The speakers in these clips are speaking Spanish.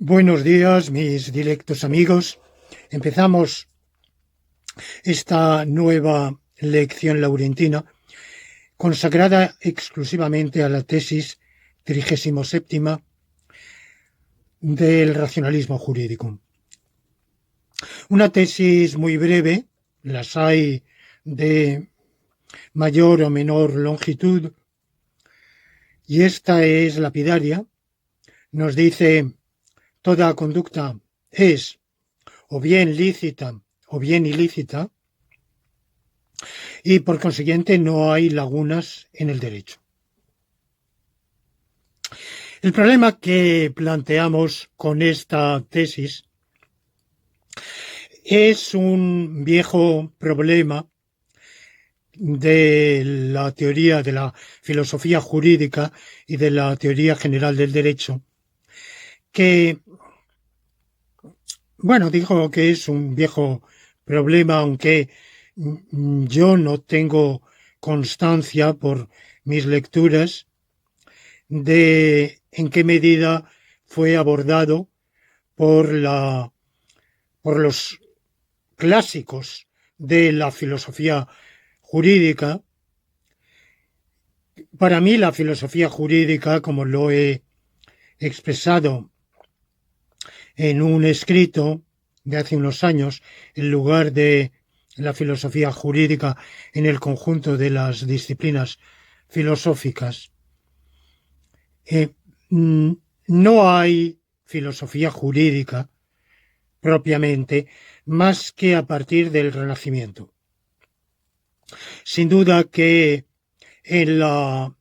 Buenos días, mis directos amigos. Empezamos esta nueva lección laurentina consagrada exclusivamente a la tesis 37ª del racionalismo jurídico. Una tesis muy breve, las hay de mayor o menor longitud, y esta es lapidaria. Nos dice: toda conducta es o bien lícita o bien ilícita, y por consiguiente no hay lagunas en el derecho. El problema que planteamos con esta tesis es un viejo problema de la teoría de la filosofía jurídica y de la teoría general del derecho, que, digo que es un viejo problema, aunque yo no tengo constancia por mis lecturas de en qué medida fue abordado por los clásicos de la filosofía jurídica. Para mí, la filosofía jurídica, como lo he expresado en un escrito de hace unos años, en lugar de la filosofía jurídica en el conjunto de las disciplinas filosóficas, no hay filosofía jurídica propiamente más que a partir del Renacimiento. Sin duda que en la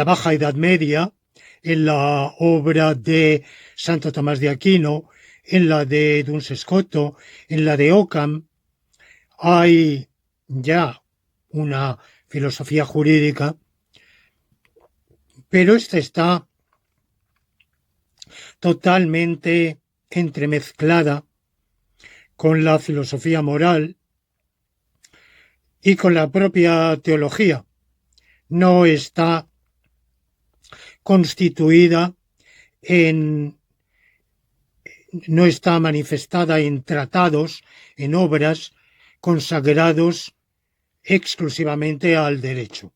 Baja Edad Media, en la obra de Santo Tomás de Aquino, en la de Duns Scoto, en la de Occam, hay ya una filosofía jurídica, pero esta está totalmente entremezclada con la filosofía moral y con la propia teología. No está constituida no está manifestada en tratados, en obras consagrados exclusivamente al derecho.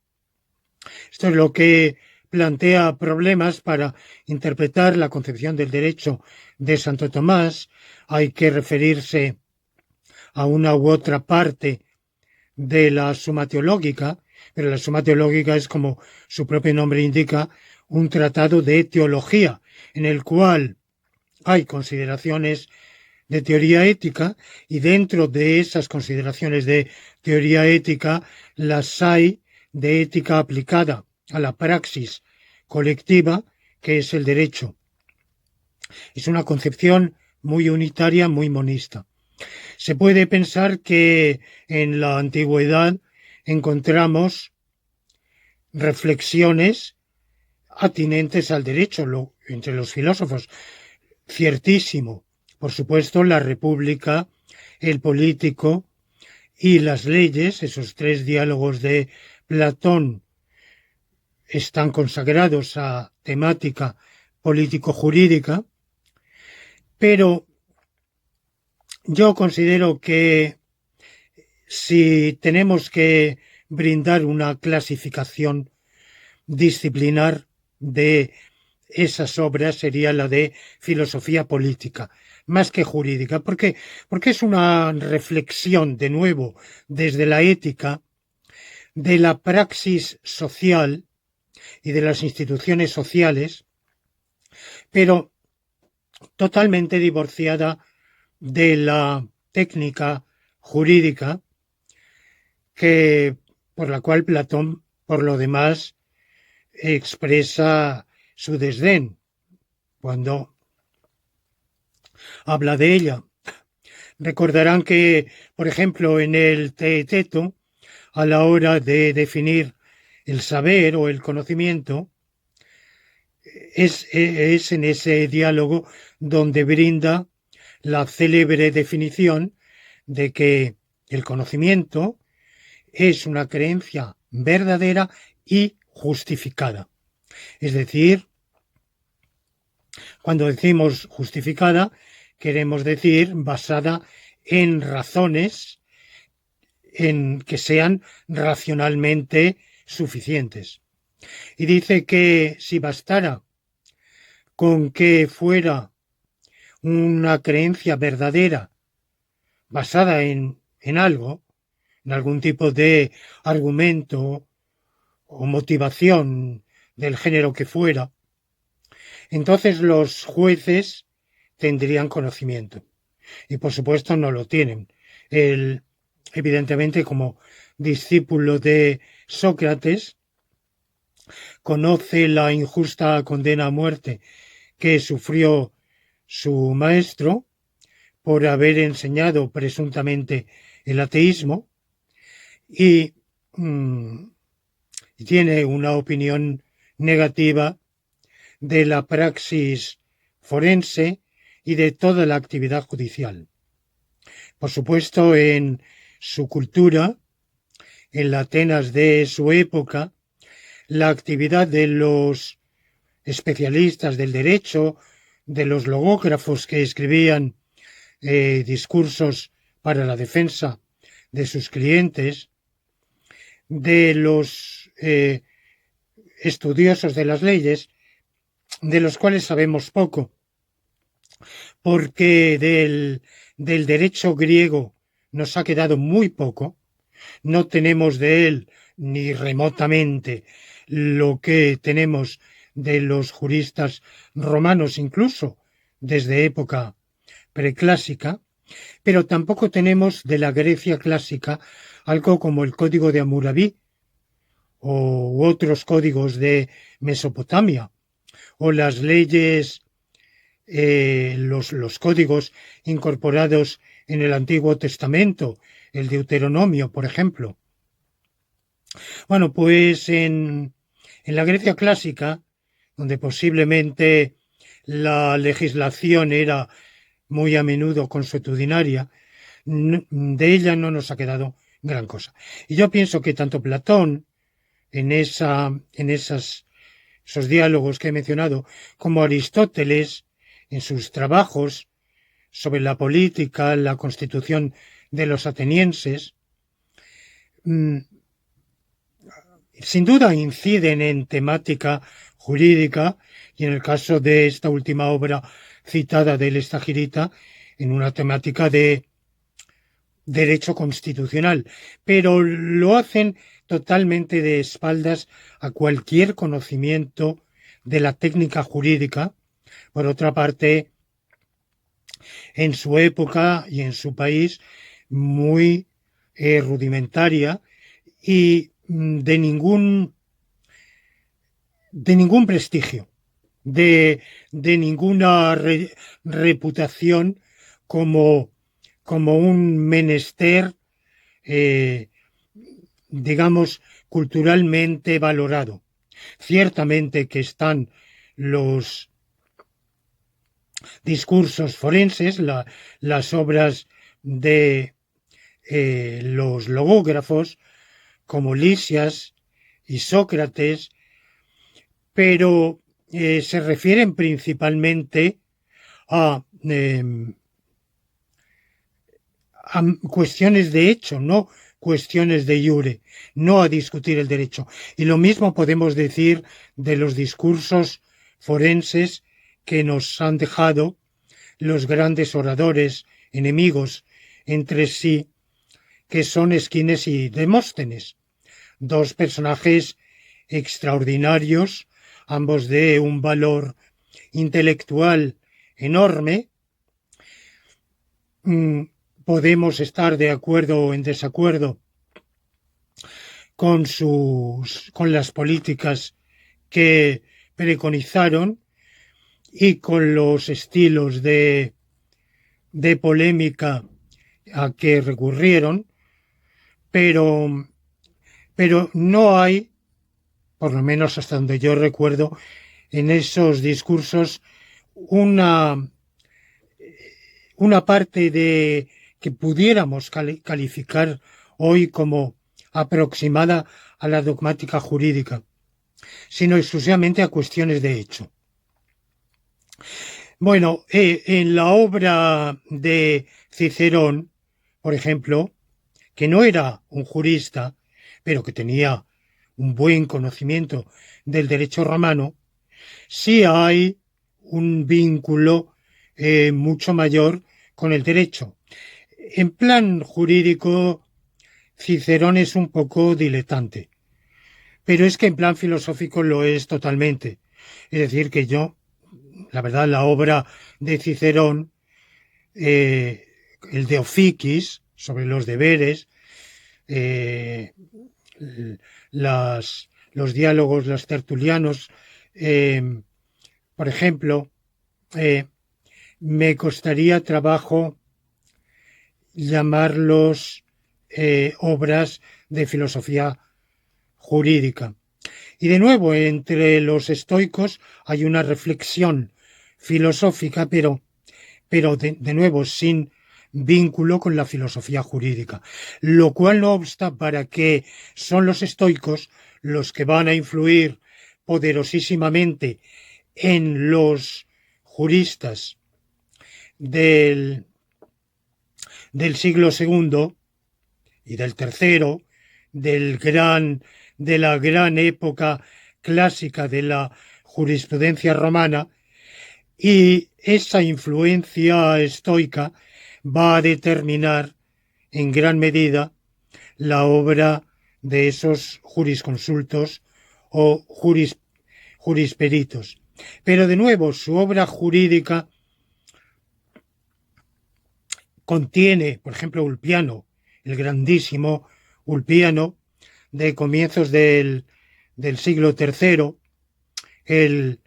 Esto es lo que plantea problemas para interpretar la concepción del derecho de Santo Tomás. Hay que referirse a una u otra parte de la Suma Teológica, pero la Suma Teológica es, como su propio nombre indica, un tratado de teología, en el cual hay consideraciones de teoría ética, y dentro de esas consideraciones de teoría ética las hay de ética aplicada a la praxis colectiva, que es el derecho. Es una concepción muy unitaria, muy monista. Se puede pensar que en la antigüedad encontramos reflexiones atinentes al derecho entre los filósofos. Ciertísimo. Por supuesto, la República, el político y las leyes, esos tres diálogos de Platón, están consagrados a temática político-jurídica, pero yo considero que si tenemos que brindar una clasificación disciplinar de esas obras, sería la de filosofía política, más que jurídica. ¿Por qué? Porque es una reflexión, de nuevo, desde la ética, de la praxis social y de las instituciones sociales, pero totalmente divorciada de la técnica jurídica, por la cual Platón, por lo demás, expresa su desdén cuando habla de ella. Recordarán que, por ejemplo, en el Teeteto, a la hora de definir el saber o el conocimiento, es en ese diálogo donde brinda la célebre definición de que el conocimiento es una creencia verdadera y justificada. Es decir, Cuando decimos justificada, queremos decir basada en razones en que sean racionalmente suficientes. Y dice que si bastara con que fuera una creencia verdadera basada en algo, en algún tipo de argumento o motivación del género que fuera, entonces los jueces tendrían conocimiento. Y por supuesto no lo tienen. Él, evidentemente, como discípulo de Sócrates, conoce la injusta condena a muerte que sufrió su maestro por haber enseñado presuntamente el ateísmo y tiene una opinión negativa de la praxis forense y de toda la actividad judicial. Por supuesto, en su cultura, en la Atenas de su época, la actividad de los especialistas del derecho, de los logógrafos que escribían discursos para la defensa de sus clientes, de los estudiosos de las leyes, de los cuales sabemos poco, porque del derecho griego nos ha quedado muy poco, no tenemos de él ni remotamente lo que tenemos de los juristas romanos, incluso desde época preclásica, pero tampoco tenemos de la Grecia clásica algo como el Código de Hammurabi u otros códigos de Mesopotamia o las leyes, los códigos incorporados en el Antiguo Testamento, el Deuteronomio, por ejemplo. Bueno, pues en la Grecia clásica, donde posiblemente la legislación era muy a menudo consuetudinaria, de ella no nos ha quedado gran cosa. Y yo pienso que tanto Platón, en esos diálogos que he mencionado, como Aristóteles, en sus trabajos sobre la política, la constitución de los atenienses, sin duda inciden en temática jurídica y en el caso de esta última obra citada del Estagirita, en una temática de derecho constitucional, pero lo hacen totalmente de espaldas a cualquier conocimiento de la técnica jurídica. Por otra parte, en su época y en su país, muy rudimentaria y de ningún prestigio, de ninguna reputación como un menester, digamos, culturalmente valorado. Ciertamente que están los discursos forenses, las obras de los logógrafos, como Lisias y Sócrates, pero se refieren principalmente a cuestiones de hecho, no cuestiones de iure, no a discutir el derecho. Y lo mismo podemos decir de los discursos forenses que nos han dejado los grandes oradores enemigos entre sí, que son Esquines y Demóstenes, dos personajes extraordinarios, ambos de un valor intelectual enorme. Podemos estar de acuerdo o en desacuerdo con las políticas que preconizaron y con los estilos de polémica a que recurrieron, pero no hay, por lo menos hasta donde yo recuerdo, en esos discursos una parte de que pudiéramos calificar hoy como aproximada a la dogmática jurídica, sino exclusivamente a cuestiones de hecho. Bueno, en la obra de Cicerón, por ejemplo, que no era un jurista, pero que tenía un buen conocimiento del derecho romano, sí hay un vínculo mucho mayor con el derecho. En plan jurídico, Cicerón es un poco diletante, pero es que en plan filosófico lo es totalmente. Es decir, que yo, la verdad, la obra de Cicerón, eh, el de Oficis, sobre los deberes, eh, los diálogos, los tertulianos, eh, por ejemplo, eh, me costaría trabajo llamarlos obras de filosofía jurídica. Y de nuevo, entre los estoicos hay una reflexión filosófica, pero de nuevo sin vínculo con la filosofía jurídica. Lo cual no obsta para que son los estoicos los que van a influir poderosísimamente en los juristas del, del siglo segundo y del tercero, de la gran época clásica de la jurisprudencia romana, y esa influencia estoica va a determinar en gran medida la obra de esos jurisconsultos o jurisperitos. Pero de nuevo, su obra jurídica contiene, por ejemplo, Ulpiano, el grandísimo Ulpiano de comienzos del siglo III, el,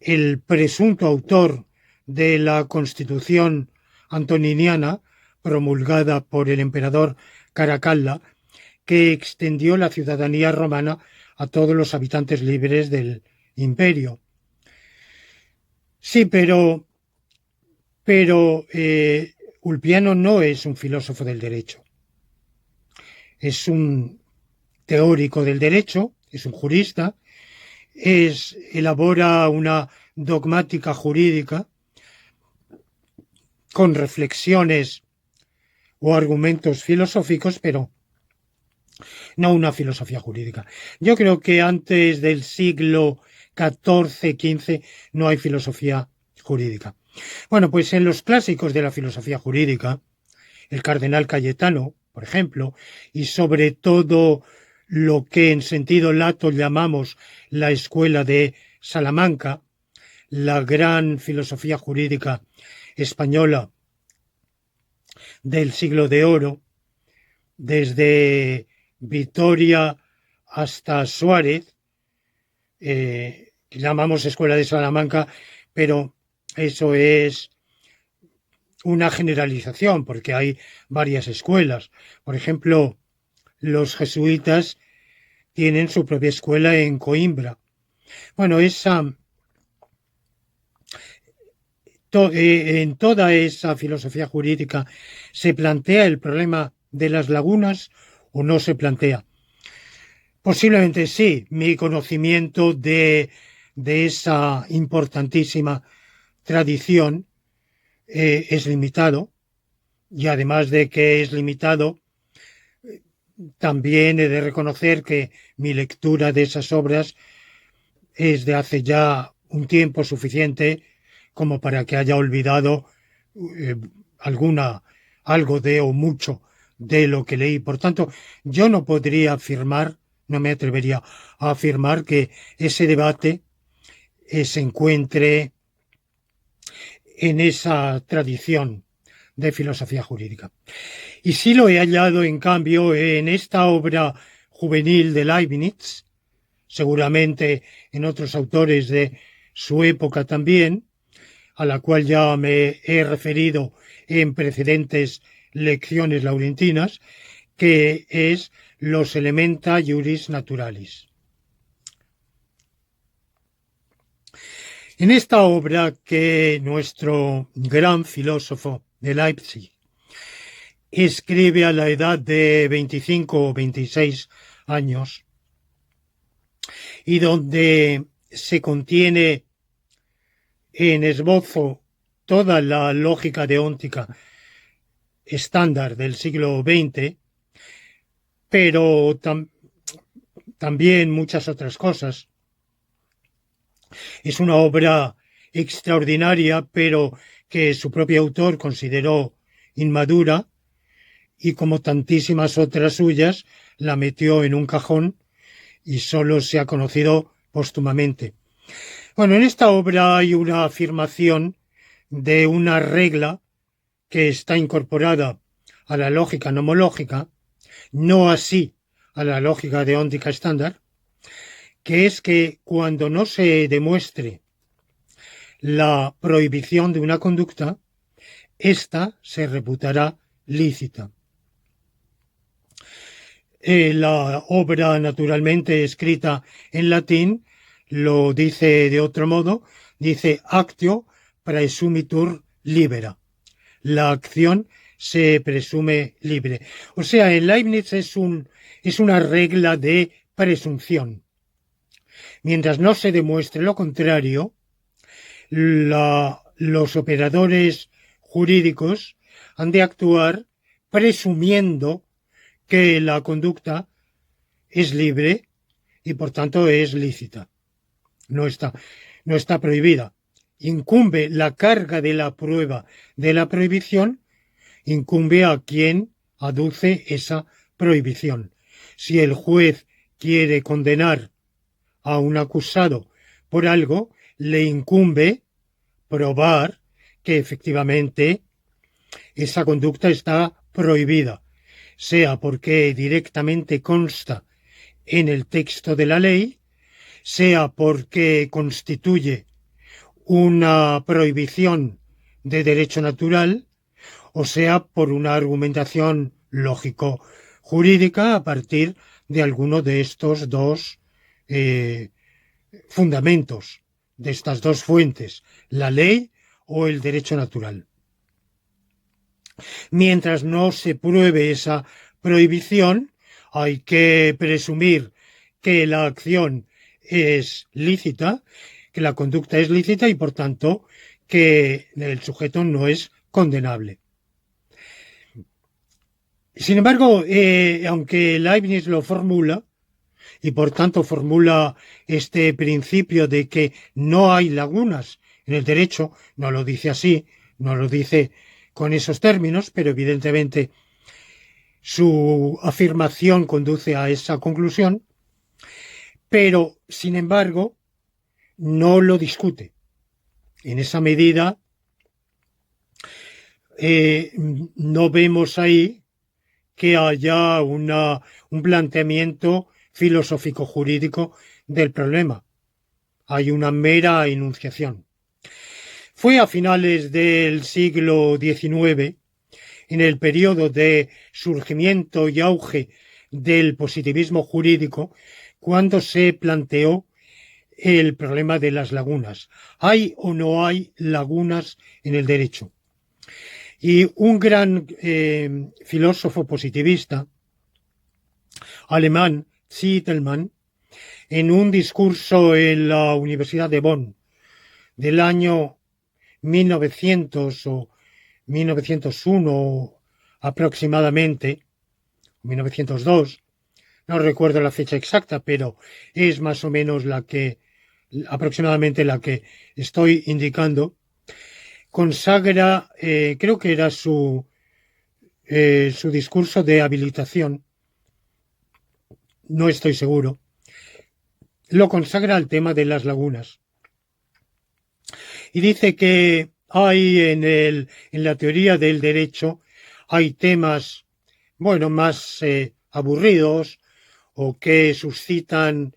el presunto autor de la Constitución antoniniana promulgada por el emperador Caracalla, que extendió la ciudadanía romana a todos los habitantes libres del imperio. Sí, pero Ulpiano no es un filósofo del derecho, es un teórico del derecho, es un jurista, elabora una dogmática jurídica con reflexiones o argumentos filosóficos, pero no una filosofía jurídica. Yo creo que antes del siglo XIV-XV no hay filosofía jurídica. Bueno, pues en los clásicos de la filosofía jurídica, el cardenal Cayetano, por ejemplo, y sobre todo lo que en sentido lato llamamos la escuela de Salamanca, la gran filosofía jurídica española del siglo de oro, desde Vitoria hasta Suárez, que llamamos escuela de Salamanca, pero eso es una generalización, porque hay varias escuelas. Por ejemplo, los jesuitas tienen su propia escuela en Coimbra. Bueno, en toda esa filosofía jurídica se plantea el problema de las lagunas o no se plantea. Posiblemente sí, mi conocimiento de esa importantísima tradición es limitado, y además de que es limitado, también he de reconocer que mi lectura de esas obras es de hace ya un tiempo suficiente como para que haya olvidado eh, alguna, algo de o mucho de lo que leí. Por tanto, yo no podría afirmar, no me atrevería a afirmar que ese debate se encuentre en esa tradición de filosofía jurídica. Y sí lo he hallado, en cambio, en esta obra juvenil de Leibniz, seguramente en otros autores de su época también, a la cual ya me he referido en precedentes lecciones laurentinas, que es Los Elementa Juris Naturalis. En esta obra que nuestro gran filósofo de Leipzig escribe a la edad de 25 o 26 años, y donde se contiene en esbozo toda la lógica deóntica estándar del siglo XX, pero también muchas otras cosas. Es una obra extraordinaria, pero que su propio autor consideró inmadura y, como tantísimas otras suyas, la metió en un cajón y solo se ha conocido póstumamente. Bueno, en esta obra hay una afirmación de una regla que está incorporada a la lógica nomológica, no así a la lógica deóntica estándar, que es que cuando no se demuestre la prohibición de una conducta, ésta se reputará lícita. La obra, naturalmente escrita en latín, lo dice de otro modo, dice actio praesumitur libera. La acción se presume libre. O sea, en Leibniz es una regla de presunción. Mientras no se demuestre lo contrario, los operadores jurídicos han de actuar presumiendo que la conducta es libre y por tanto es lícita. No está prohibida. Incumbe la carga de la prueba de la prohibición, incumbe a quien aduce esa prohibición. Si el juez quiere condenar a un acusado por algo, le incumbe probar que efectivamente esa conducta está prohibida, sea porque directamente consta en el texto de la ley, sea porque constituye una prohibición de derecho natural, o sea por una argumentación lógico-jurídica a partir de alguno de estos dos fundamentos, de estas dos fuentes, la ley o el derecho natural. Mientras no se pruebe esa prohibición, hay que presumir que la acción es lícita, que la conducta es lícita y, por tanto, que el sujeto no es condenable. Sin embargo, aunque Leibniz lo formula, y por tanto formula este principio de que no hay lagunas en el derecho, no lo dice así, no lo dice con esos términos, pero evidentemente su afirmación conduce a esa conclusión, pero sin embargo no lo discute. En esa medida no vemos ahí que haya un planteamiento filosófico-jurídico del problema. Hay una mera enunciación. Fue a finales del siglo XIX, en el periodo de surgimiento y auge del positivismo jurídico, cuando se planteó el problema de las lagunas. ¿Hay o no hay lagunas en el derecho? Y un gran filósofo positivista alemán, Zitelmann, en un discurso en la Universidad de Bonn del año 1900 o 1901 aproximadamente, 1902, no recuerdo la fecha exacta, pero es más o menos aproximadamente la que estoy indicando, consagra, creo que era su discurso de habilitación, no estoy seguro, lo consagra al tema de las lagunas. Y dice que hay en la teoría del derecho, hay temas, bueno, más aburridos o que suscitan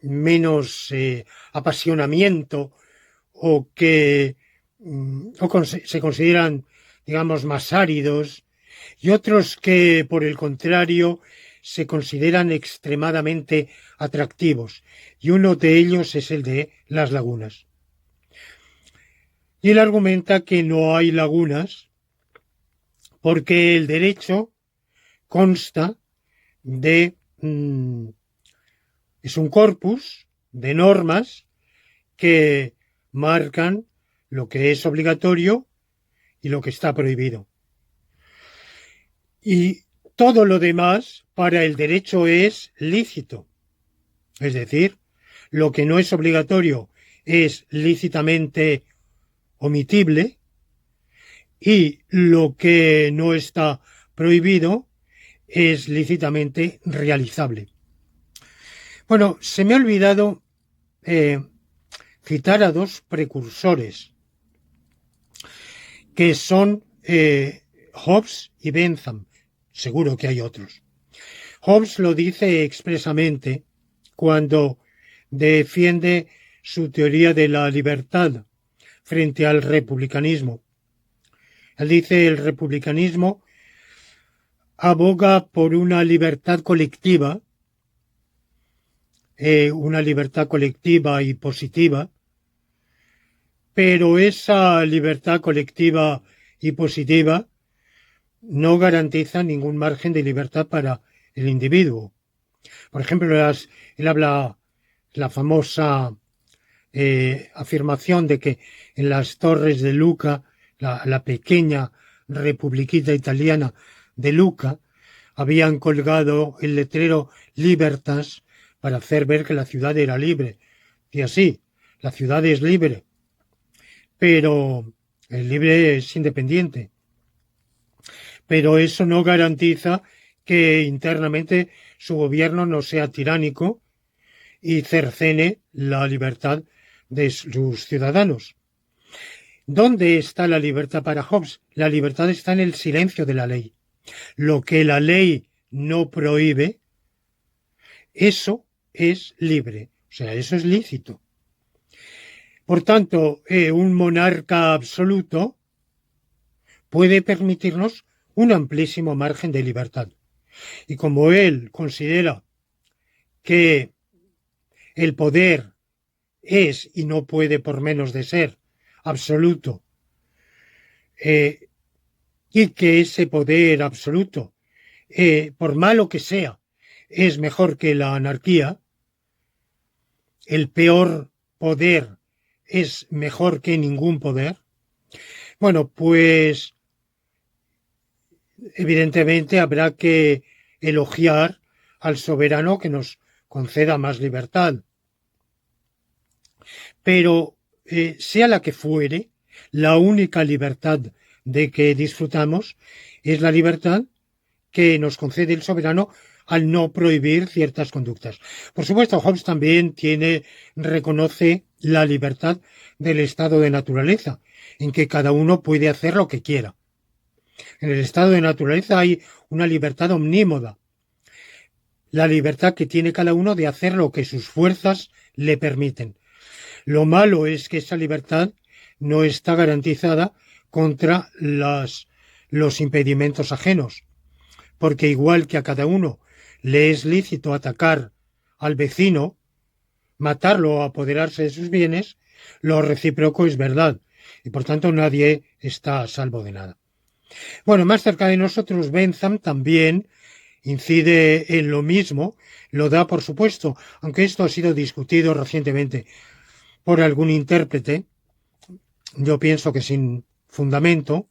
menos apasionamiento o que se consideran, digamos, más áridos, y otros que, por el contrario, se consideran extremadamente atractivos, y uno de ellos es el de las lagunas. Y él argumenta que no hay lagunas porque el derecho consta de es un corpus de normas que marcan lo que es obligatorio y lo que está prohibido. Y todo lo demás para el derecho es lícito. Es decir, lo que no es obligatorio es lícitamente omitible y lo que no está prohibido es lícitamente realizable. Bueno, se me ha olvidado citar a dos precursores que son Hobbes y Bentham. Seguro que hay otros. Hobbes lo dice expresamente cuando defiende su teoría de la libertad frente al republicanismo. Él dice: el republicanismo aboga por una libertad colectiva y positiva, pero esa libertad colectiva y positiva no garantiza ningún margen de libertad para el individuo. Por ejemplo, él habla la famosa afirmación de que en las torres de Lucca, la pequeña republiquita italiana de Lucca, habían colgado el letrero Libertas para hacer ver que la ciudad era libre. Y así, la ciudad es libre, pero el libre es independiente. Pero eso no garantiza que internamente su gobierno no sea tiránico y cercene la libertad de sus ciudadanos. ¿Dónde está la libertad para Hobbes? La libertad está en el silencio de la ley. Lo que la ley no prohíbe, eso es libre, o sea, eso es lícito. Por tanto, un monarca absoluto puede permitirnos un amplísimo margen de libertad. Y como él considera que el poder es y no puede por menos de ser absoluto, y que ese poder absoluto, por malo que sea, es mejor que la anarquía, el peor poder es mejor que ningún poder, bueno, pues evidentemente habrá que elogiar al soberano que nos conceda más libertad. Pero sea la que fuere, la única libertad de que disfrutamos es la libertad que nos concede el soberano al no prohibir ciertas conductas. Por supuesto, Hobbes también reconoce la libertad del estado de naturaleza, en que cada uno puede hacer lo que quiera. En el estado de naturaleza hay una libertad omnímoda, la libertad que tiene cada uno de hacer lo que sus fuerzas le permiten. Lo malo es que esa libertad no está garantizada contra los impedimentos ajenos, porque igual que a cada uno le es lícito atacar al vecino, matarlo o apoderarse de sus bienes, lo recíproco es verdad, y por tanto nadie está a salvo de nada. Bueno, más cerca de nosotros, Bentham también incide en lo mismo, lo da por supuesto, aunque esto ha sido discutido recientemente por algún intérprete, yo pienso que sin fundamento,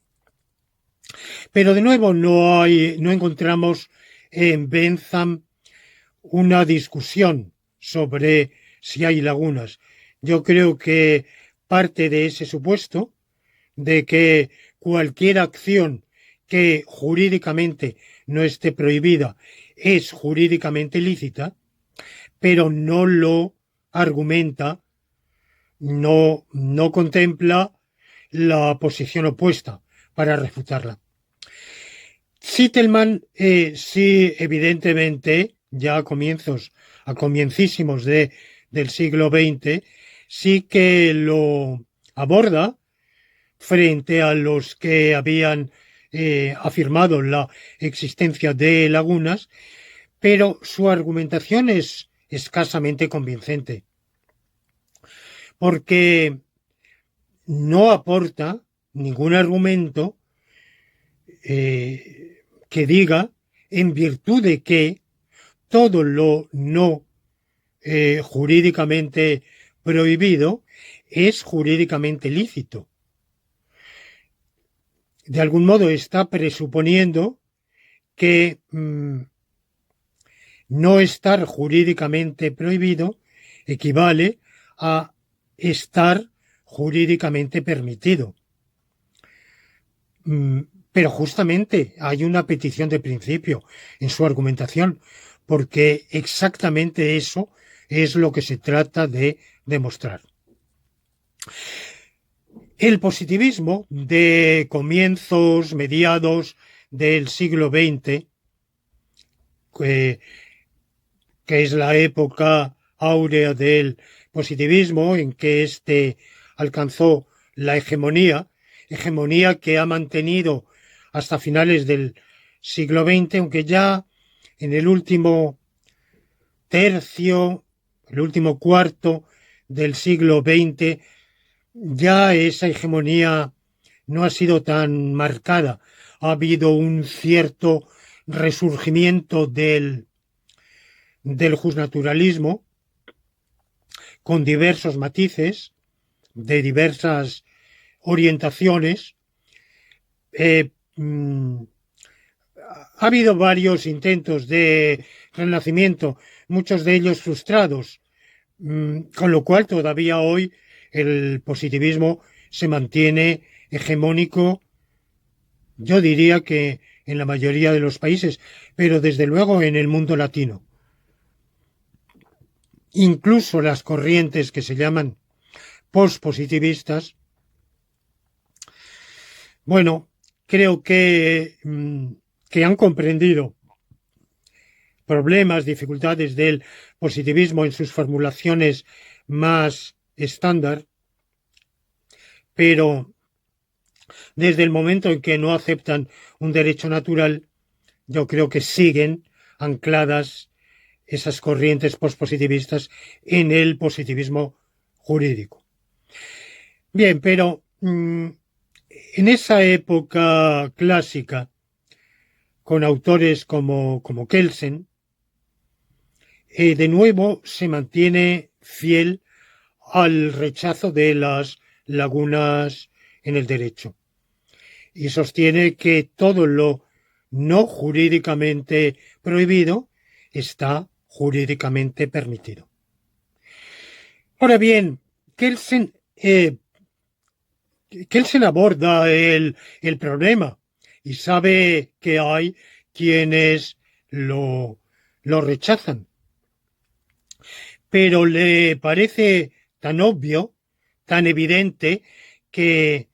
pero de nuevo no encontramos en Bentham una discusión sobre si hay lagunas. Yo creo que parte de ese supuesto de que cualquier acción que jurídicamente no esté prohibida es jurídicamente lícita, pero no lo argumenta, no contempla la posición opuesta para refutarla. Zitelmann sí, evidentemente, ya a comiencísimos del siglo XX, sí que lo aborda frente a los que habían afirmado la existencia de lagunas, pero su argumentación es escasamente convincente, porque no aporta ningún argumento que diga en virtud de que todo lo no jurídicamente prohibido es jurídicamente lícito. De algún modo está presuponiendo que no estar jurídicamente prohibido equivale a estar jurídicamente permitido. Pero justamente hay una petición de principio en su argumentación, porque exactamente eso es lo que se trata de demostrar. El positivismo de comienzos, mediados del siglo XX, que es la época áurea del positivismo, en que éste alcanzó la hegemonía que ha mantenido hasta finales del siglo XX, aunque ya en el último tercio, el último cuarto del siglo XX, ya esa hegemonía no ha sido tan marcada. Ha habido un cierto resurgimiento del justnaturalismo con diversos matices, de diversas orientaciones. Ha habido varios intentos de renacimiento, muchos de ellos frustrados, con lo cual todavía hoy el positivismo se mantiene hegemónico, yo diría que en la mayoría de los países, pero desde luego en el mundo latino. Incluso las corrientes que se llaman pospositivistas, bueno, creo que han comprendido problemas, dificultades del positivismo en sus formulaciones más estándar, pero desde el momento en que no aceptan un derecho natural, yo creo que siguen ancladas esas corrientes pospositivistas en el positivismo jurídico. Bien, pero en esa época clásica, con autores como Kelsen, de nuevo se mantiene fiel al rechazo de las lagunas en el derecho y sostiene que todo lo no jurídicamente prohibido está jurídicamente permitido. Ahora bien, Kelsen aborda el problema y sabe que hay quienes lo rechazan, pero le parece tan obvio, tan evidente, que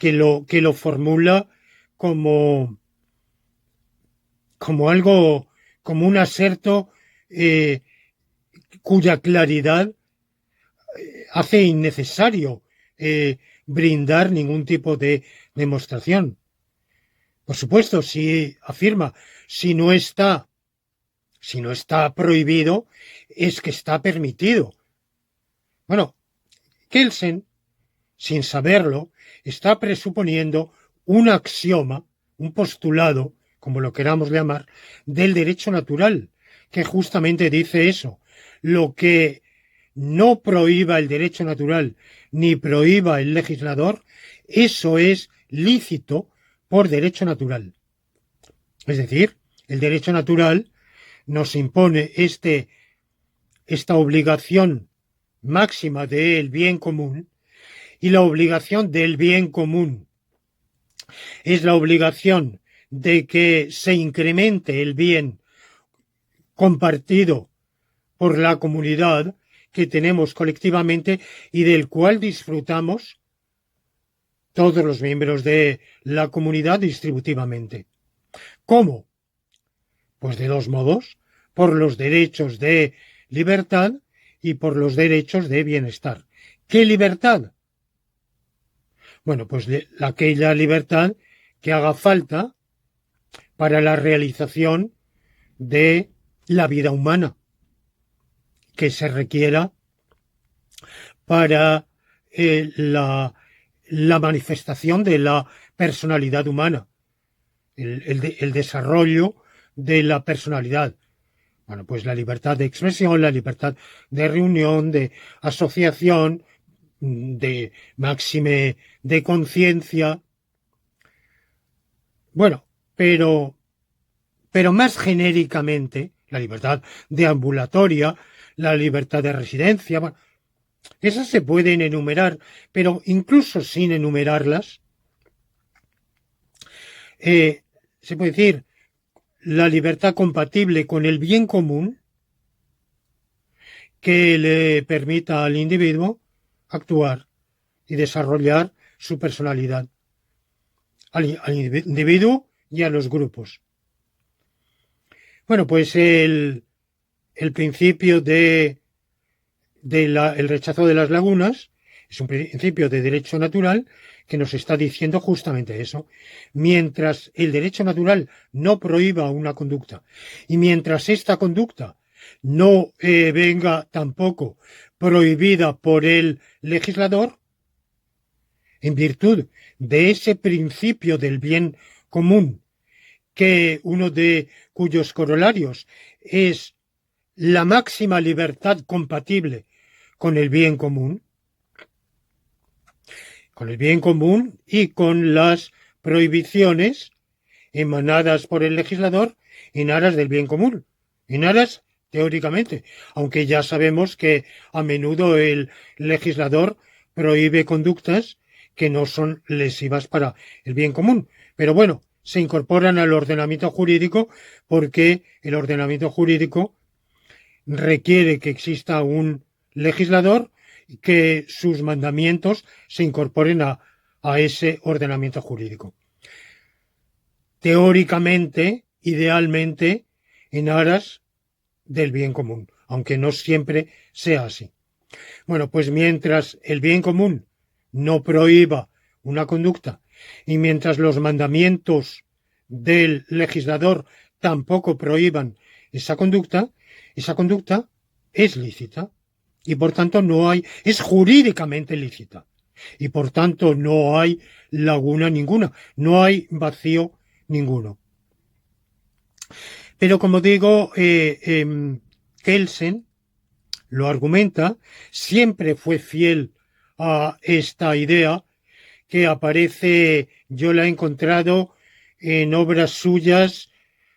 lo formula como algo, como un aserto cuya claridad hace innecesario brindar ningún tipo de demostración. Por supuesto, si afirma, si no está prohibido, es que está permitido. Bueno, Kelsen, sin saberlo, está presuponiendo un axioma, un postulado, como lo queramos llamar, del derecho natural, que justamente dice eso. Lo que no prohíba el derecho natural ni prohíba el legislador, eso es lícito por derecho natural. Es decir, el derecho natural nos impone esta obligación máxima del bien común, y la obligación del bien común es la obligación de que se incremente el bien compartido por la comunidad que tenemos colectivamente y del cual disfrutamos todos los miembros de la comunidad distributivamente. ¿Cómo? Pues de dos modos: por los derechos de libertad y por los derechos de bienestar. ¿Qué libertad? Bueno, pues aquella libertad que haga falta para la realización de la vida humana, que se requiera para la manifestación de la personalidad humana, el desarrollo de la personalidad, Bueno, pues la libertad de expresión, la libertad de reunión, de asociación, de máxime de conciencia. Bueno, pero más genéricamente, la libertad de ambulatoria, la libertad de residencia, bueno, esas se pueden enumerar, pero incluso sin enumerarlas, se puede decir la libertad compatible con el bien común que le permita al individuo actuar y desarrollar su personalidad, al individuo y a los grupos. Bueno, pues el principio el rechazo de las lagunas es un principio de derecho natural que nos está diciendo justamente eso. Mientras el derecho natural no prohíba una conducta y mientras esta conducta no venga tampoco prohibida por el legislador, en virtud de ese principio del bien común, que uno de cuyos corolarios es la máxima libertad compatible con el bien común y con las prohibiciones emanadas por el legislador en aras del bien común, en aras teóricamente, aunque ya sabemos que a menudo el legislador prohíbe conductas que no son lesivas para el bien común. Pero bueno, se incorporan al ordenamiento jurídico porque el ordenamiento jurídico requiere que exista un legislador y que sus mandamientos se incorporen a ese ordenamiento jurídico. Teóricamente, idealmente, en aras del bien común, aunque no siempre sea así. Bueno, pues mientras el bien común no prohíba una conducta y mientras los mandamientos del legislador tampoco prohíban esa conducta es lícita y por tanto es jurídicamente lícita y por tanto no hay laguna ninguna, no hay vacío ninguno. Pero como digo, Kelsen lo argumenta, siempre fue fiel a esta idea que aparece, yo la he encontrado en obras suyas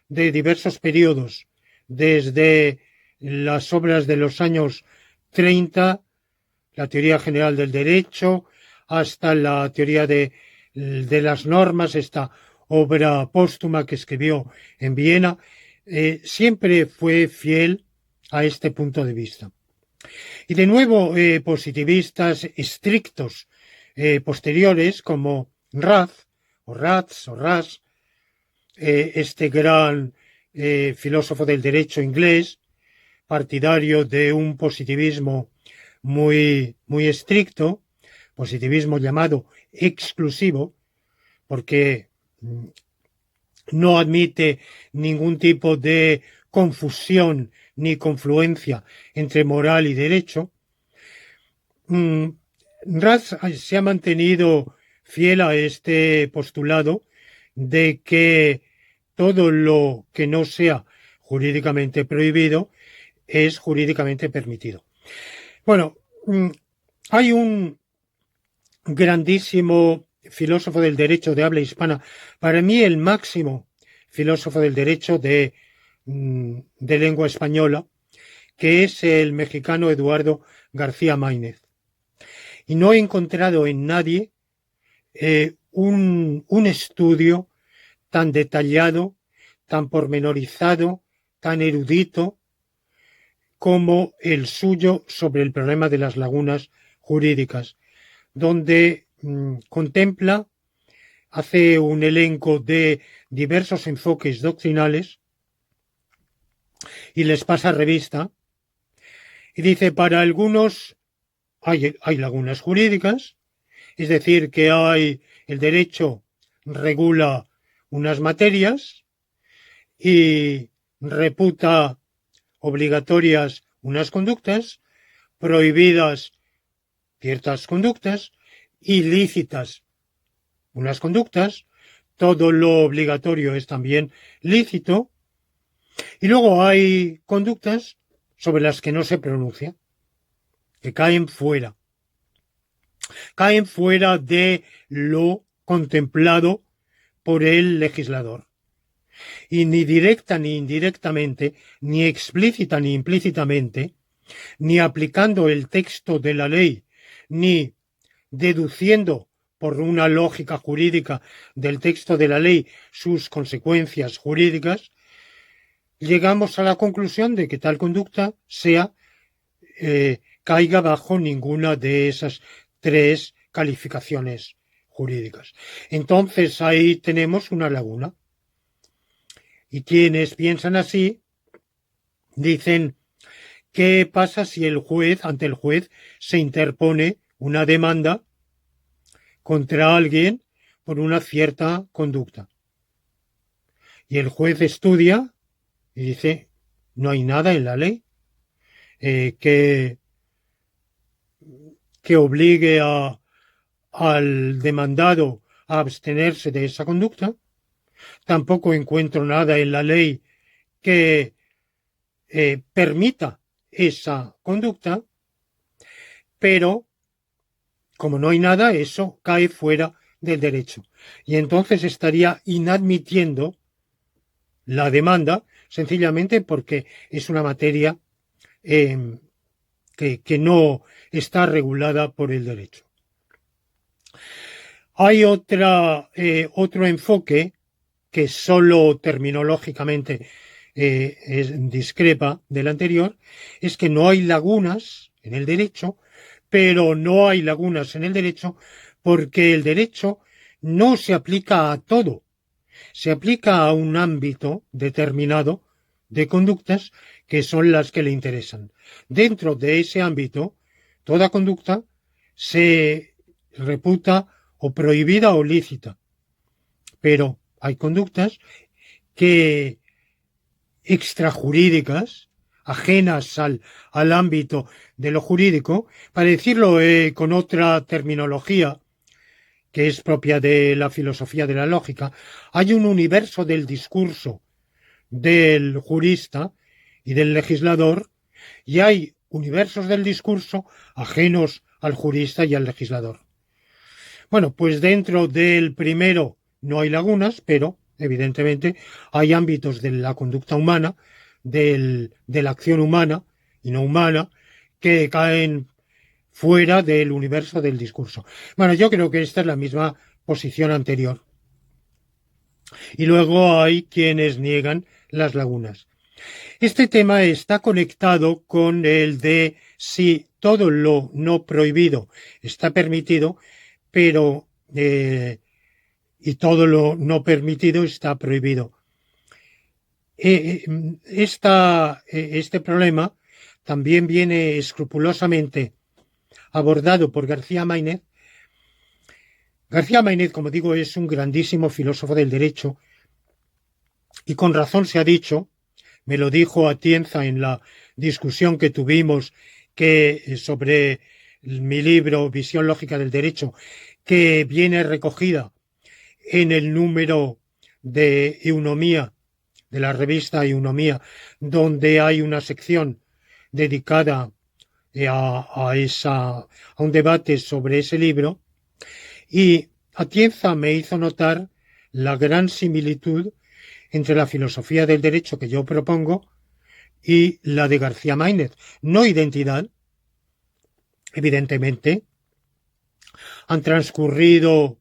de diversos periodos, desde las obras de los años 30, la teoría general del derecho, hasta la teoría de las normas, esta obra póstuma que escribió en Viena, siempre fue fiel a este punto de vista. Y de nuevo, positivistas estrictos posteriores como Raz, este gran filósofo del derecho inglés, partidario de un positivismo muy, muy estricto, positivismo llamado exclusivo, porque no admite ningún tipo de confusión ni confluencia entre moral y derecho. Raz se ha mantenido fiel a este postulado de que todo lo que no sea jurídicamente prohibido es jurídicamente permitido. Bueno, hay un grandísimo filósofo del derecho de habla hispana, para mí el máximo filósofo del derecho de lengua española, que es el mexicano Eduardo García Máinez. Y no he encontrado en nadie un estudio tan detallado, tan pormenorizado, tan erudito como el suyo sobre el problema de las lagunas jurídicas, donde contempla, hace un elenco de diversos enfoques doctrinales y les pasa revista y dice, para algunos hay lagunas jurídicas, es decir, que el derecho regula unas materias y reputa obligatorias unas conductas, prohibidas ciertas conductas, ilícitas unas conductas, todo lo obligatorio es también lícito, Y luego hay conductas sobre las que no se pronuncia, que caen fuera de lo contemplado por el legislador. Y ni directa ni indirectamente, ni explícita ni implícitamente, ni aplicando el texto de la ley, ni deduciendo por una lógica jurídica del texto de la ley sus consecuencias jurídicas, llegamos a la conclusión de que tal conducta caiga bajo ninguna de esas tres calificaciones jurídicas. Entonces ahí tenemos una laguna. Y quienes piensan así dicen, ¿qué pasa si ante el juez se interpone una demanda contra alguien por una cierta conducta? Y el juez estudia y dice, no hay nada en la ley que obligue al demandado a abstenerse de esa conducta. Tampoco encuentro nada en la ley que permita esa conducta, pero como no hay nada, eso cae fuera del derecho. Y entonces estaría inadmitiendo la demanda sencillamente porque es una materia que no está regulada por el derecho. Hay otro enfoque que solo terminológicamente discrepa del anterior, es que no hay lagunas en el derecho, pero no hay lagunas en el derecho porque el derecho no se aplica a todo, se aplica a un ámbito determinado de conductas que son las que le interesan. Dentro de ese ámbito, toda conducta se reputa o prohibida o lícita, pero hay conductas que extrajurídicas, ajenas al ámbito de lo jurídico, para decirlo con otra terminología que es propia de la filosofía de la lógica, hay un universo del discurso del jurista y del legislador, y hay universos del discurso ajenos al jurista y al legislador. Bueno, pues dentro del primero no hay lagunas, pero evidentemente hay ámbitos de la conducta humana, de la acción humana y no humana, que caen fuera del universo del discurso. Bueno, yo creo que esta es la misma posición anterior. Y luego hay quienes niegan las lagunas. Este tema está conectado con el de si todo lo no prohibido está permitido, pero y todo lo no permitido está prohibido. Este problema también viene escrupulosamente abordado por García Maínez. García Maínez, como digo, es un grandísimo filósofo del derecho y con razón se ha dicho, me lo dijo Atienza en la discusión que tuvimos sobre mi libro Visión lógica del derecho, que viene recogida en el número de Eunomía, de la revista Eunomía, donde hay una sección dedicada a un debate sobre ese libro, y Atienza me hizo notar la gran similitud entre la filosofía del derecho que yo propongo y la de García Maínez. No identidad, evidentemente. Han transcurrido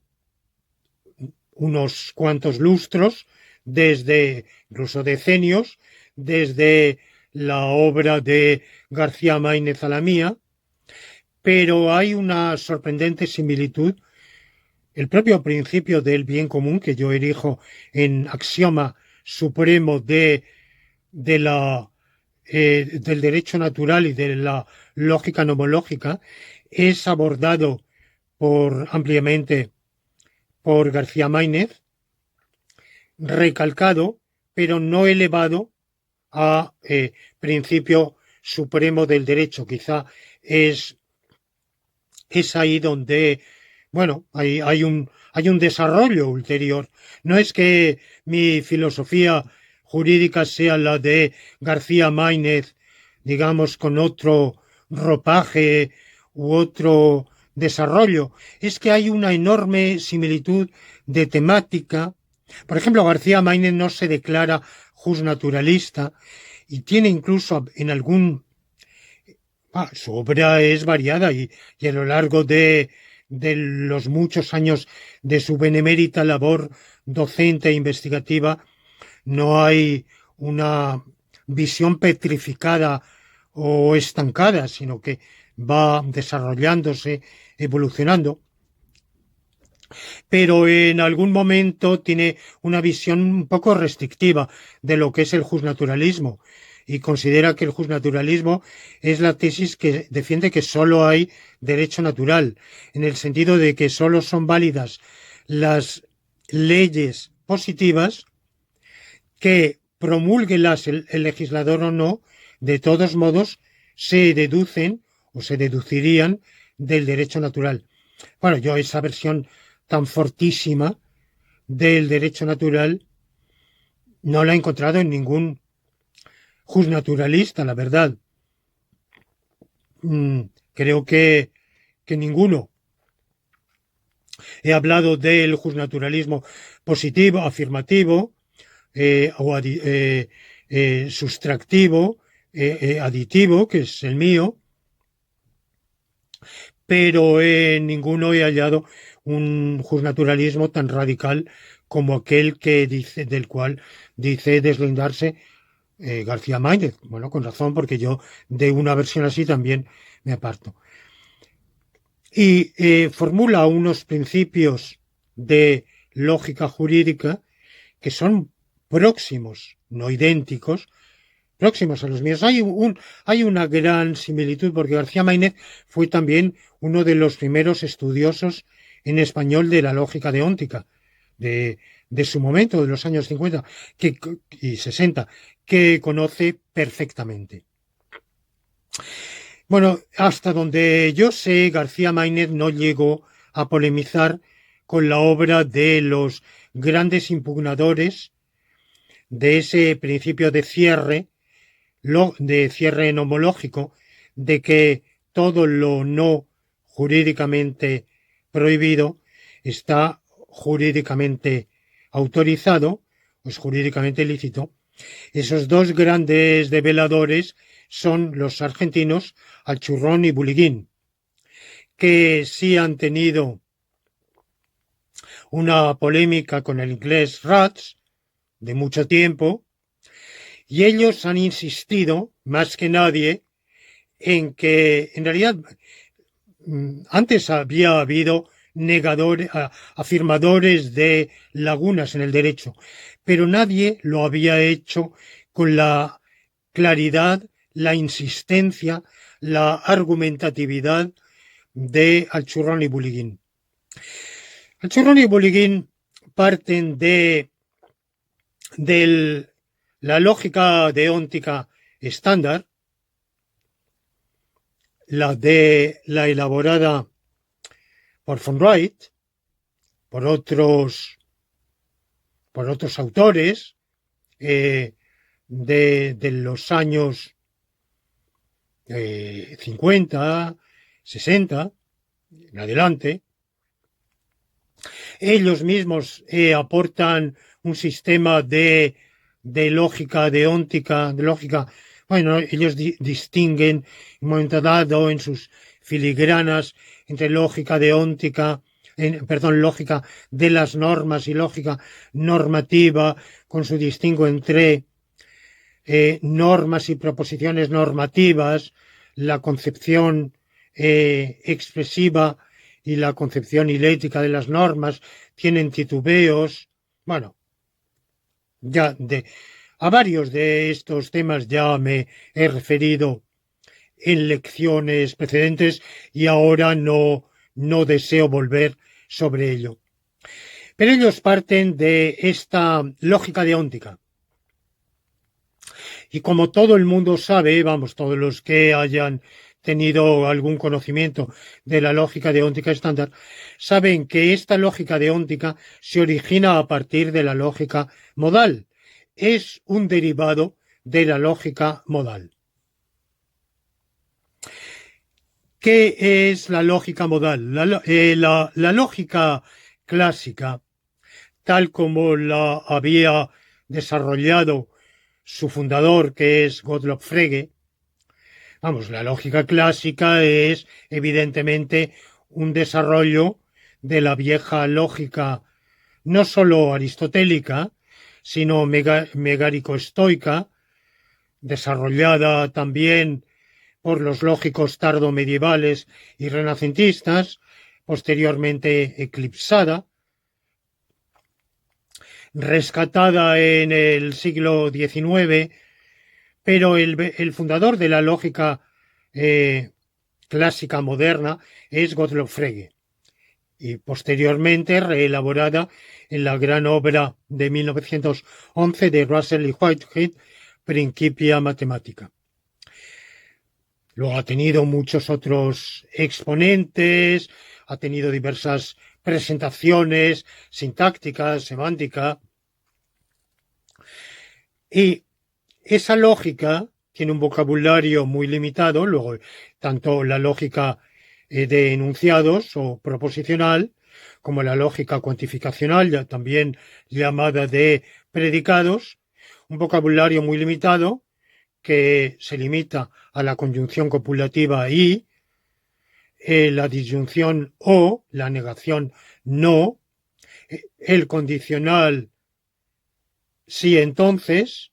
unos cuantos lustros, incluso decenios, desde la obra de García Maínez a la mía, pero hay una sorprendente similitud. El propio principio del bien común, que yo erijo en axioma supremo del derecho natural y de la lógica nomológica, es abordado ampliamente por García Maínez, recalcado, pero no elevado a principio supremo del derecho. Quizá es ahí donde, bueno, hay un desarrollo ulterior. No es que mi filosofía jurídica sea la de García Máinez, digamos, con otro ropaje u otro desarrollo. Es que hay una enorme similitud de temática. Por ejemplo, García Máinez no se declara justnaturalista y tiene incluso en algún... su obra es variada y a lo largo de los muchos años de su benemérita labor docente e investigativa no hay una visión petrificada o estancada, sino que va desarrollándose, evolucionando, pero en algún momento tiene una visión un poco restrictiva de lo que es el justnaturalismo y considera que el justnaturalismo es la tesis que defiende que solo hay derecho natural, en el sentido de que solo son válidas las leyes positivas que promulguelas el legislador o no, de todos modos se deducen o se deducirían del derecho natural. Bueno, yo esa versión tan fortísima del derecho natural no la he encontrado en ningún justnaturalista, la verdad. Creo que ninguno. He hablado del justnaturalismo positivo, afirmativo, o sustractivo, aditivo, que es el mío, pero en ninguno he hallado un justnaturalismo tan radical como aquel que dice, del cual dice deslindarse García Máinez. Bueno, con razón, porque yo de una versión así también me aparto. Y formula unos principios de lógica jurídica que son próximos, no idénticos, próximos a los míos. Hay una gran similitud porque García Máinez fue también uno de los primeros estudiosos en español de la lógica deóntica de su momento, de los años 50 y 60, que conoce perfectamente. Bueno, hasta donde yo sé, García Máinez no llegó a polemizar con la obra de los grandes impugnadores de ese principio de cierre nomológico, de que todo lo no jurídicamente prohibido está jurídicamente autorizado, es jurídicamente lícito. Esos dos grandes develadores son los argentinos Alchurrón y Buliguín, que sí han tenido una polémica con el inglés Ratz de mucho tiempo, y ellos han insistido, más que nadie, en que en realidad antes había habido afirmadores de lagunas en el derecho, pero nadie lo había hecho con la claridad, la insistencia, la argumentatividad de Alchurrón y Buliguín. Alchurrón y Buliguín parten de la lógica deóntica estándar, la elaborada por von Wright, por otros autores de los años 50, 60, en adelante. Ellos mismos aportan un sistema de lógica deóntica, bueno, ellos distinguen en un momento dado en sus filigranas entre lógica deóntica, lógica de las normas y lógica normativa, con su distingo entre normas y proposiciones normativas, la concepción expresiva y la concepción hilética de las normas, tienen titubeos. Bueno, a varios de estos temas ya me he referido en lecciones precedentes y ahora no deseo volver sobre ello. Pero ellos parten de esta lógica deóntica. Y como todo el mundo sabe, todos los que hayan tenido algún conocimiento de la lógica deóntica estándar, saben que esta lógica deóntica se origina a partir de la lógica modal. es un derivado de la lógica modal. ¿Qué es la lógica modal? La lógica clásica, tal como la había desarrollado su fundador, que es Gottlob Frege, vamos, la lógica clásica es evidentemente un desarrollo de la vieja lógica, no solo aristotélica, sino megárico-estoica, desarrollada también por los lógicos tardomedievales y renacentistas, posteriormente eclipsada, rescatada en el siglo XIX, pero el fundador de la lógica clásica moderna es Gottlob Frege, y posteriormente reelaborada en la gran obra de 1911 de Russell y Whitehead, Principia Mathematica. Luego ha tenido muchos otros exponentes, ha tenido diversas presentaciones sintácticas, semántica, y esa lógica tiene un vocabulario muy limitado. Luego, tanto la lógica de enunciados o proposicional, como la lógica cuantificacional, ya también llamada de predicados, un vocabulario muy limitado que se limita a la conjunción copulativa y, la disyunción o, la negación no, el condicional sí entonces,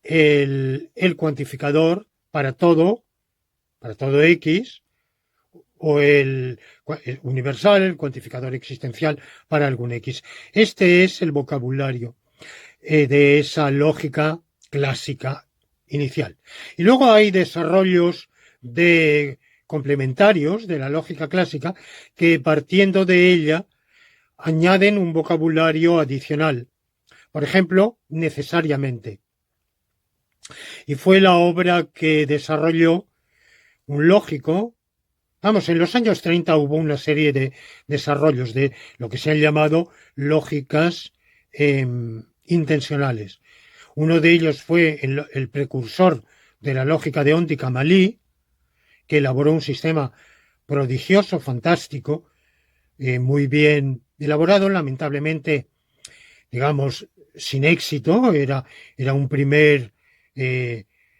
el cuantificador para todo X, o el universal, el cuantificador existencial para algún X. Este es el vocabulario de esa lógica clásica inicial. Y luego hay desarrollos complementarios de la lógica clásica que, partiendo de ella, añaden un vocabulario adicional. Por ejemplo, necesariamente. Y fue la obra que desarrolló un lógico. Vamos, en los años 30 hubo una serie de desarrollos de lo que se han llamado lógicas intencionales. Uno de ellos fue el precursor de la lógica deóntica, Malí, que elaboró un sistema prodigioso, fantástico, muy bien elaborado, lamentablemente, digamos, sin éxito. Era un primer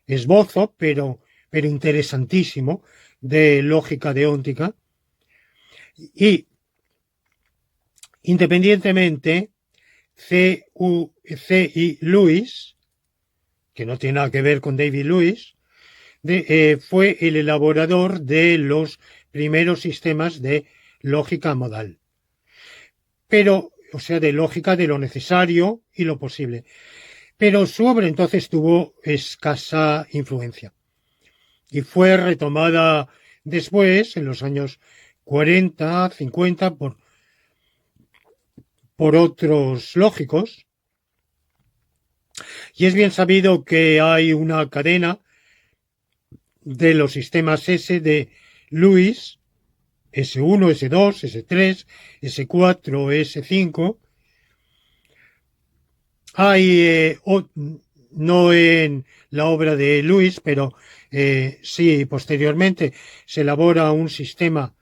esbozo, pero interesantísimo, de lógica deóntica. Y independientemente, C.I. Lewis, que no tiene nada que ver con David Lewis, fue el elaborador de los primeros sistemas de lógica modal. Pero, o sea, de lógica de lo necesario y lo posible. Pero su obra entonces tuvo escasa influencia y fue retomada después, en los años 40, 50, por otros lógicos. Y es bien sabido que hay una cadena de los sistemas S de Lewis, S1, S2, S3, S4, S5. Hay, no en la obra de Lewis, pero sí posteriormente se elabora un sistema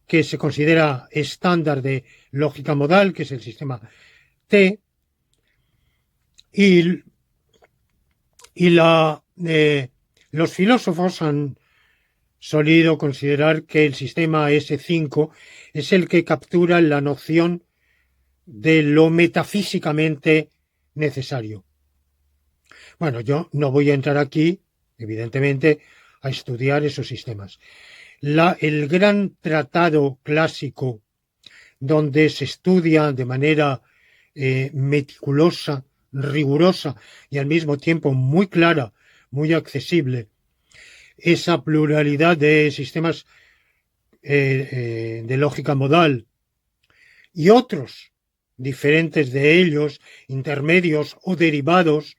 que se considera estándar de lógica modal, que es el sistema T, y los filósofos han solido considerar que el sistema S5 es el que captura la noción de lo metafísicamente necesario. Bueno, yo no voy a entrar aquí, evidentemente, a estudiar esos sistemas. El gran tratado clásico donde se estudia de manera meticulosa, rigurosa y al mismo tiempo muy clara, muy accesible, esa pluralidad de sistemas de lógica modal y otros diferentes de ellos, intermedios o derivados,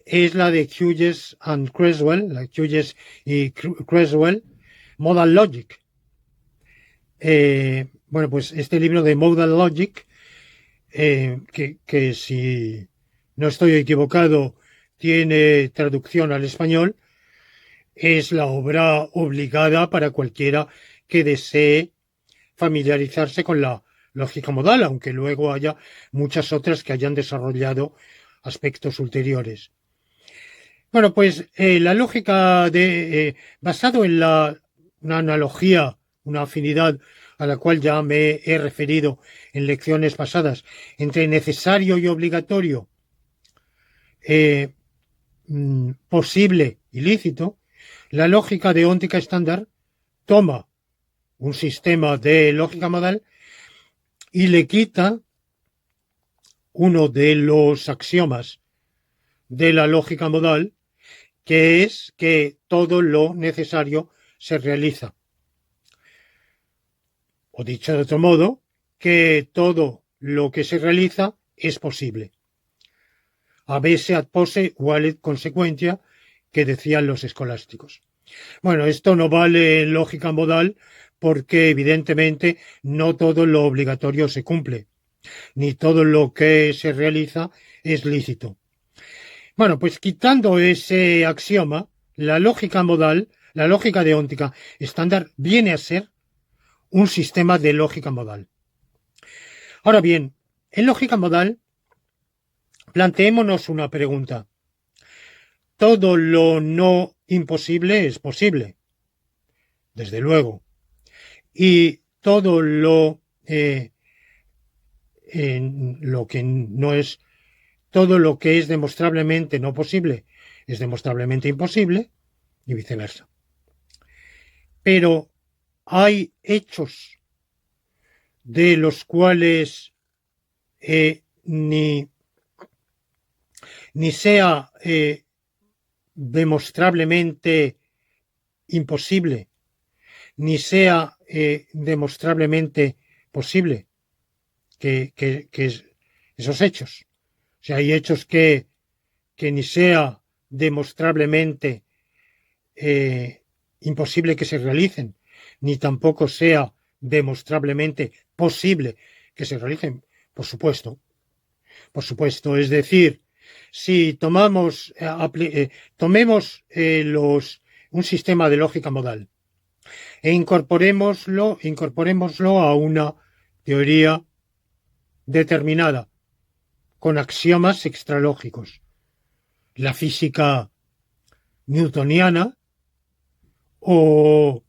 es la de Hughes and Creswell, la Hughes y Creswell, Modal Logic. Bueno, pues este libro de Modal Logic que si no estoy equivocado tiene traducción al español, es la obra obligada para cualquiera que desee familiarizarse con la lógica modal, aunque luego haya muchas otras que hayan desarrollado aspectos ulteriores. Bueno, pues la lógica basado en una analogía, una afinidad a la cual ya me he referido en lecciones pasadas, entre necesario y obligatorio, posible y lícito, la lógica deóntica estándar toma un sistema de lógica modal y le quita uno de los axiomas de la lógica modal, que es que todo lo necesario se realiza. O dicho de otro modo, que todo lo que se realiza es posible. Abese ad posse valet consequentia, que decían los escolásticos. Bueno, esto no vale en lógica modal porque evidentemente no todo lo obligatorio se cumple, ni todo lo que se realiza es lícito. Bueno, pues quitando ese axioma, la lógica modal, la lógica deóntica estándar viene a ser un sistema de lógica modal. Ahora bien, en lógica modal, planteémonos una pregunta. Todo lo no imposible es posible, desde luego, y todo lo que no es, todo lo que es demostrablemente no posible es demostrablemente imposible, y viceversa. Pero hay hechos de los cuales ni sea demostrablemente imposible, ni sea demostrablemente posible que esos hechos. O sea, hay hechos que ni sea demostrablemente imposible que se realicen, ni tampoco sea demostrablemente posible que se realicen. Por supuesto. Es decir, si tomemos un sistema de lógica modal e incorporémoslo a una teoría determinada con axiomas extralógicos. La física newtoniana o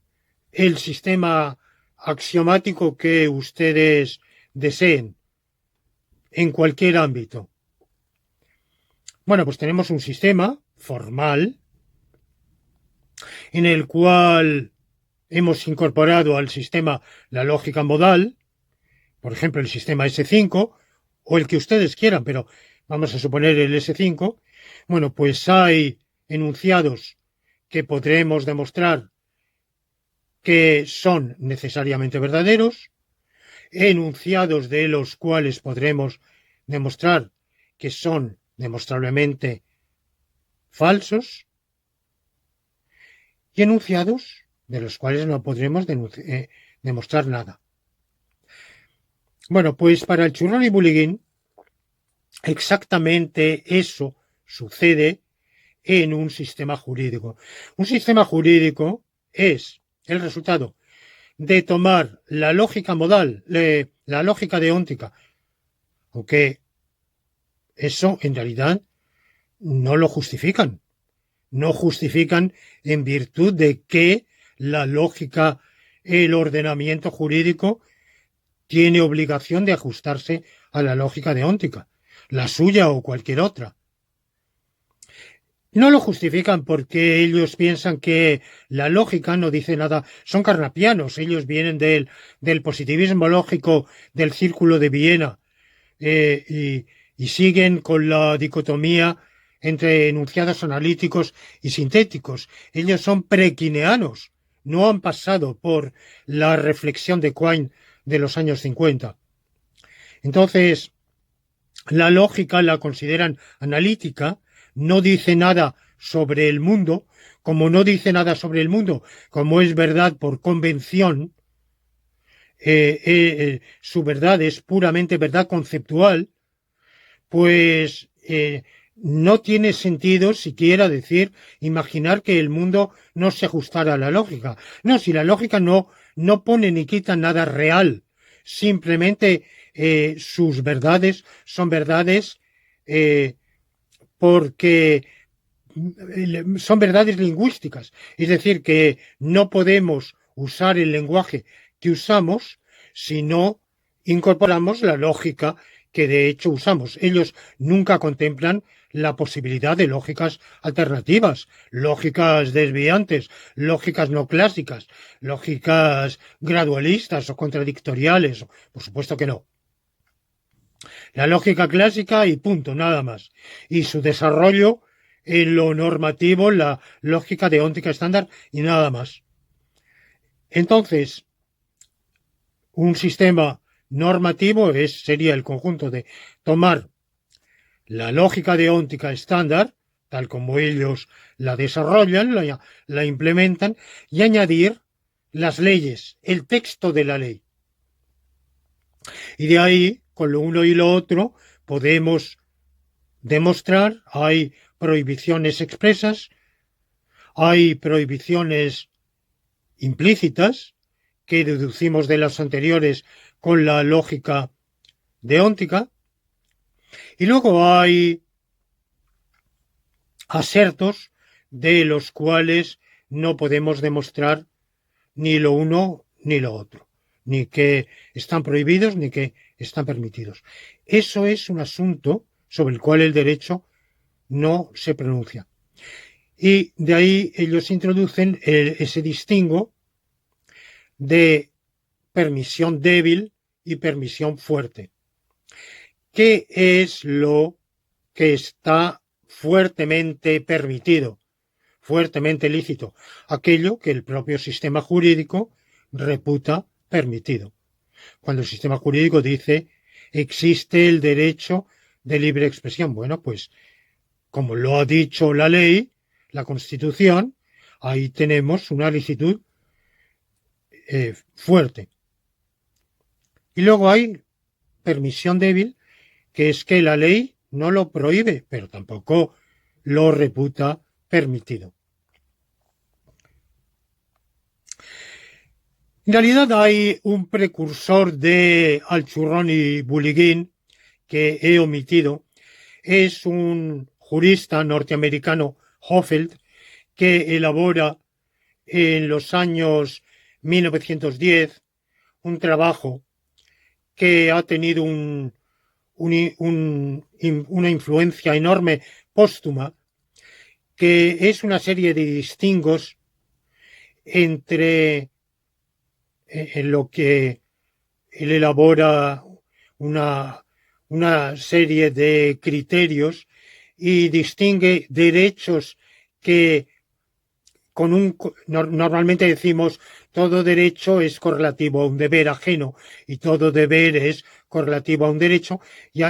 el sistema axiomático que ustedes deseen en cualquier ámbito. Bueno, pues tenemos un sistema formal en el cual hemos incorporado al sistema la lógica modal, por ejemplo el sistema S5 o el que ustedes quieran, pero vamos a suponer el S5. Bueno, pues hay enunciados que podremos demostrar que son necesariamente verdaderos, enunciados de los cuales podremos demostrar que son demostrablemente falsos, y enunciados de los cuales no podremos demostrar nada. Bueno, pues para el Churrón y Bulligan exactamente eso sucede en un sistema jurídico. Un sistema jurídico es el resultado de tomar la lógica modal, la lógica deóntica, aunque eso en realidad no lo justifican. No justifican en virtud de que la lógica, el ordenamiento jurídico tiene obligación de ajustarse a la lógica deóntica, la suya o cualquier otra. No lo justifican porque ellos piensan que la lógica no dice nada. Son carnapianos, ellos vienen del positivismo lógico del Círculo de Viena y siguen con la dicotomía entre enunciados analíticos y sintéticos. Ellos son prequineanos, no han pasado por la reflexión de Quine de los años 50. Entonces, la lógica la consideran analítica, no dice nada sobre el mundo, como no dice nada sobre el mundo, como es verdad por convención, su verdad es puramente verdad conceptual, pues no tiene sentido siquiera imaginar que el mundo no se ajustara a la lógica. No, si la lógica no pone ni quita nada real, simplemente sus verdades son verdades porque son verdades lingüísticas. Es decir, que no podemos usar el lenguaje que usamos si no incorporamos la lógica que de hecho usamos. Ellos nunca contemplan la posibilidad de lógicas alternativas, lógicas desviantes, lógicas no clásicas, lógicas gradualistas o contradictoriales. Por supuesto que no. La lógica clásica y punto, nada más. Y su desarrollo en lo normativo, la lógica deóntica estándar y nada más. Entonces, un sistema normativo sería el conjunto de tomar la lógica deóntica estándar, tal como ellos la desarrollan, la implementan, y añadir las leyes, el texto de la ley. Y de ahí, con lo uno y lo otro, podemos demostrar, hay prohibiciones expresas, hay prohibiciones implícitas que deducimos de las anteriores con la lógica deóntica, y luego hay asertos de los cuales no podemos demostrar ni lo uno ni lo otro, ni que están prohibidos ni que están permitidos. Eso es un asunto sobre el cual el derecho no se pronuncia. Y de ahí ellos introducen ese distingo de permisión débil y permisión fuerte. ¿Qué es lo que está fuertemente permitido, fuertemente lícito? Aquello que el propio sistema jurídico reputa permitido. Cuando el sistema jurídico dice existe el derecho de libre expresión, bueno, pues como lo ha dicho la ley, la Constitución, ahí tenemos una licitud fuerte. Y luego hay permisión débil, que es que la ley no lo prohíbe, pero tampoco lo reputa permitido. En realidad hay un precursor de Al-Churrón y Bulliguin que he omitido. Es un jurista norteamericano, Hoffeld, que elabora en los años 1910 un trabajo que ha tenido una influencia enorme póstuma, que es una serie de distingos entre en lo que él elabora una serie de criterios y distingue derechos que normalmente decimos todo derecho es correlativo a un deber ajeno y todo deber es correlativo a un derecho, y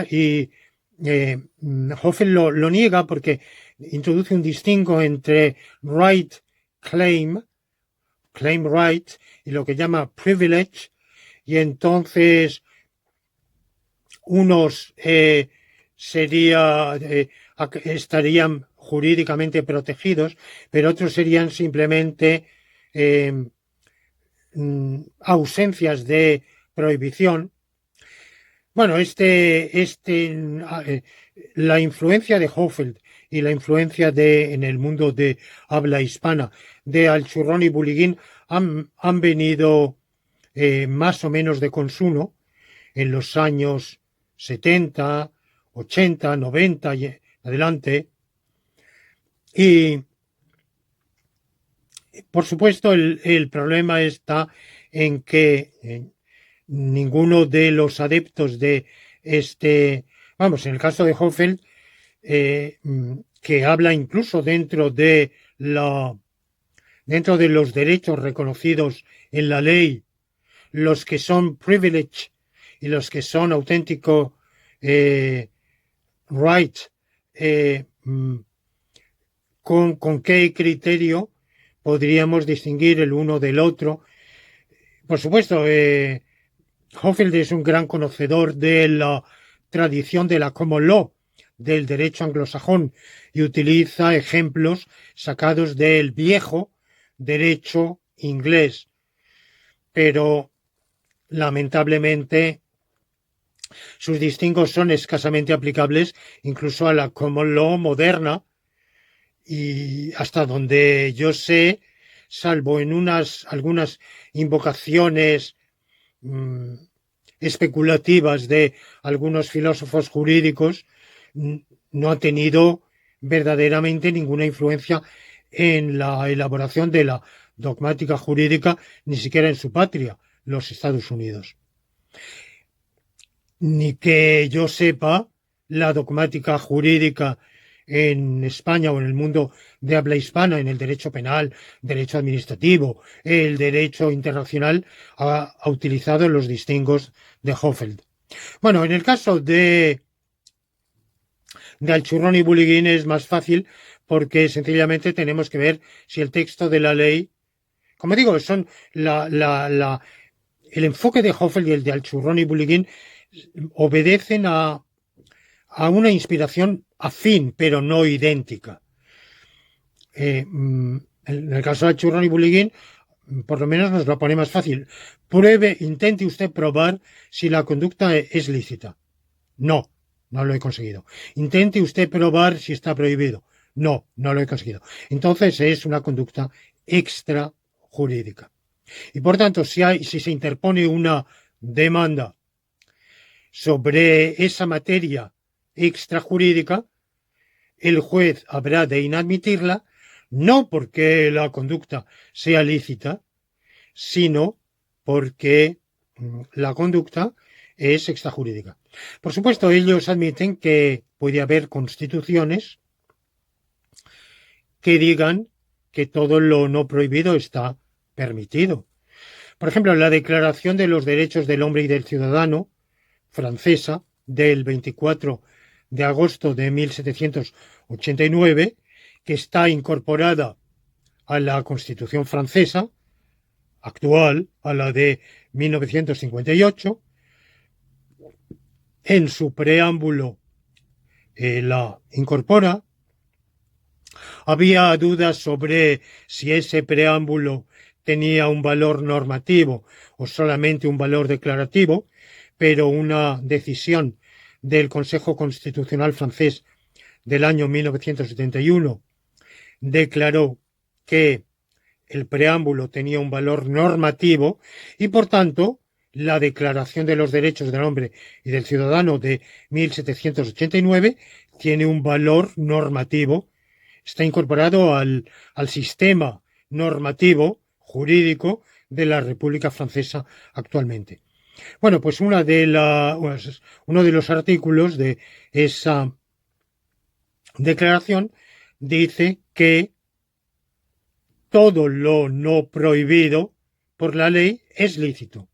Hoffel lo niega porque introduce un distingo entre right claim right, y lo que llama privilege, y entonces unos estarían jurídicamente protegidos, pero otros serían simplemente ausencias de prohibición. Bueno, la influencia de Hoffeld y la influencia en el mundo de habla hispana de Al-Churrón y Bulliguin han venido más o menos de consumo en los años 70, 80, 90 y adelante. Y por supuesto el problema está en que ninguno de los adeptos de en el caso de Hoffeld, que habla incluso dentro de los derechos reconocidos en la ley, los que son privilege y los que son auténtico right, con qué criterio podríamos distinguir el uno del otro. Por supuesto, Hoffeld es un gran conocedor de la tradición de la common law, del derecho anglosajón, y utiliza ejemplos sacados del viejo derecho inglés. Pero, lamentablemente, sus distingos son escasamente aplicables incluso a la common law moderna, y hasta donde yo sé, salvo en algunas invocaciones especulativas de algunos filósofos jurídicos, no ha tenido verdaderamente ninguna influencia en la elaboración de la dogmática jurídica, ni siquiera en su patria, los Estados Unidos. Ni que yo sepa, la dogmática jurídica en España o en el mundo de habla hispana, en el derecho penal, derecho administrativo, el derecho internacional, ha utilizado los distingos de Hoffeld. Bueno, en el caso de Alchurrón y Bulliguín es más fácil porque sencillamente tenemos que ver si el texto de la ley, como digo, son el enfoque de Hoffeld y el de Alchurrón y Bulliguín obedecen a una inspiración afín, pero no idéntica. En el caso de Alchurrón y Bulliguín, por lo menos nos lo pone más fácil. Intente usted probar si la conducta es lícita. No lo he conseguido. Intente usted probar si está prohibido. No lo he conseguido. Entonces es una conducta extrajurídica. Y por tanto, si se interpone una demanda sobre esa materia extrajurídica, el juez habrá de inadmitirla, no porque la conducta sea lícita, sino porque la conducta es extrajurídica. Por supuesto, ellos admiten que puede haber constituciones que digan que todo lo no prohibido está permitido. Por ejemplo, la Declaración de los Derechos del Hombre y del Ciudadano francesa del 24 de agosto de 1789, que está incorporada a la Constitución francesa actual, a la de 1958, en su preámbulo la incorpora. Había dudas sobre si ese preámbulo tenía un valor normativo o solamente un valor declarativo, pero una decisión del Consejo Constitucional francés del año 1971 declaró que el preámbulo tenía un valor normativo y, por tanto, la Declaración de los Derechos del Hombre y del Ciudadano de 1789 tiene un valor normativo, está incorporado al sistema normativo jurídico de la República Francesa actualmente. Bueno, pues uno de los artículos de esa declaración dice que todo lo no prohibido por la ley es lícito.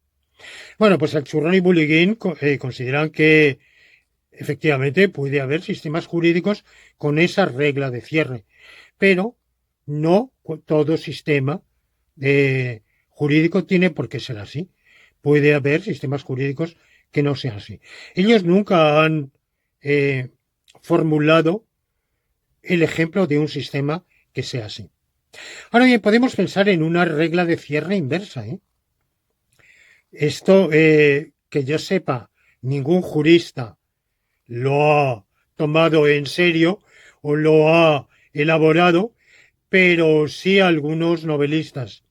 Bueno, pues Alchurrón y Bulliguín consideran que efectivamente puede haber sistemas jurídicos con esa regla de cierre, pero no todo sistema jurídico tiene por qué ser así. Puede haber sistemas jurídicos que no sean así. Ellos nunca han formulado el ejemplo de un sistema que sea así. Ahora bien, podemos pensar en una regla de cierre inversa. Esto, que yo sepa, ningún jurista lo ha tomado en serio o lo ha elaborado, pero sí algunos novelistas.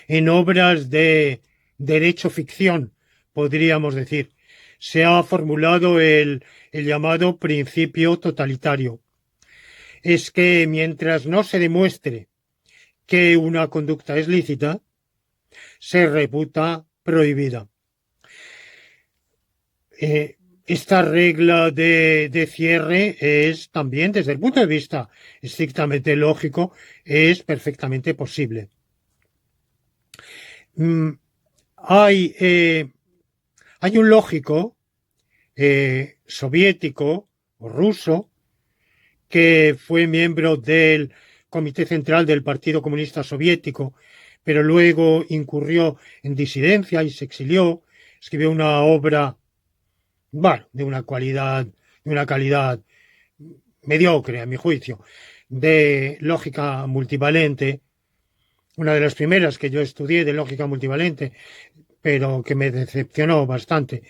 En obras de derecho ficción, podríamos decir, se ha formulado el llamado principio totalitario. Es que mientras no se demuestre que una conducta es lícita, se reputa prohibida. Esta regla de cierre es también, desde el punto de vista estrictamente lógico, es perfectamente posible. Hay un lógico soviético o ruso que fue miembro del Comité Central del Partido Comunista Soviético, pero luego incurrió en disidencia y se exilió, escribió una obra, bueno, de una calidad mediocre, a mi juicio, de lógica multivalente, una de las primeras que yo estudié de lógica multivalente, pero que me decepcionó bastante.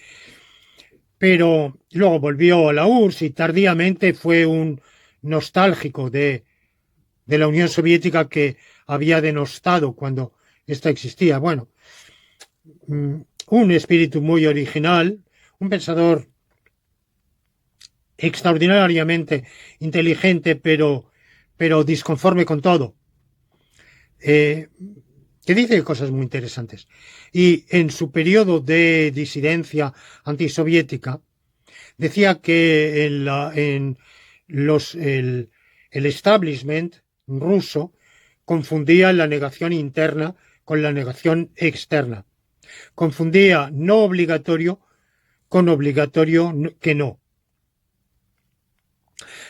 Pero luego volvió a la URSS y tardíamente fue un nostálgico de la Unión Soviética que había denostado cuando ésta existía. Bueno, un espíritu muy original, un pensador extraordinariamente inteligente, pero disconforme con todo, que dice cosas muy interesantes. Y en su periodo de disidencia antisoviética, decía que el establishment ruso confundía la negación interna con la negación externa. Confundía no obligatorio con obligatorio que no.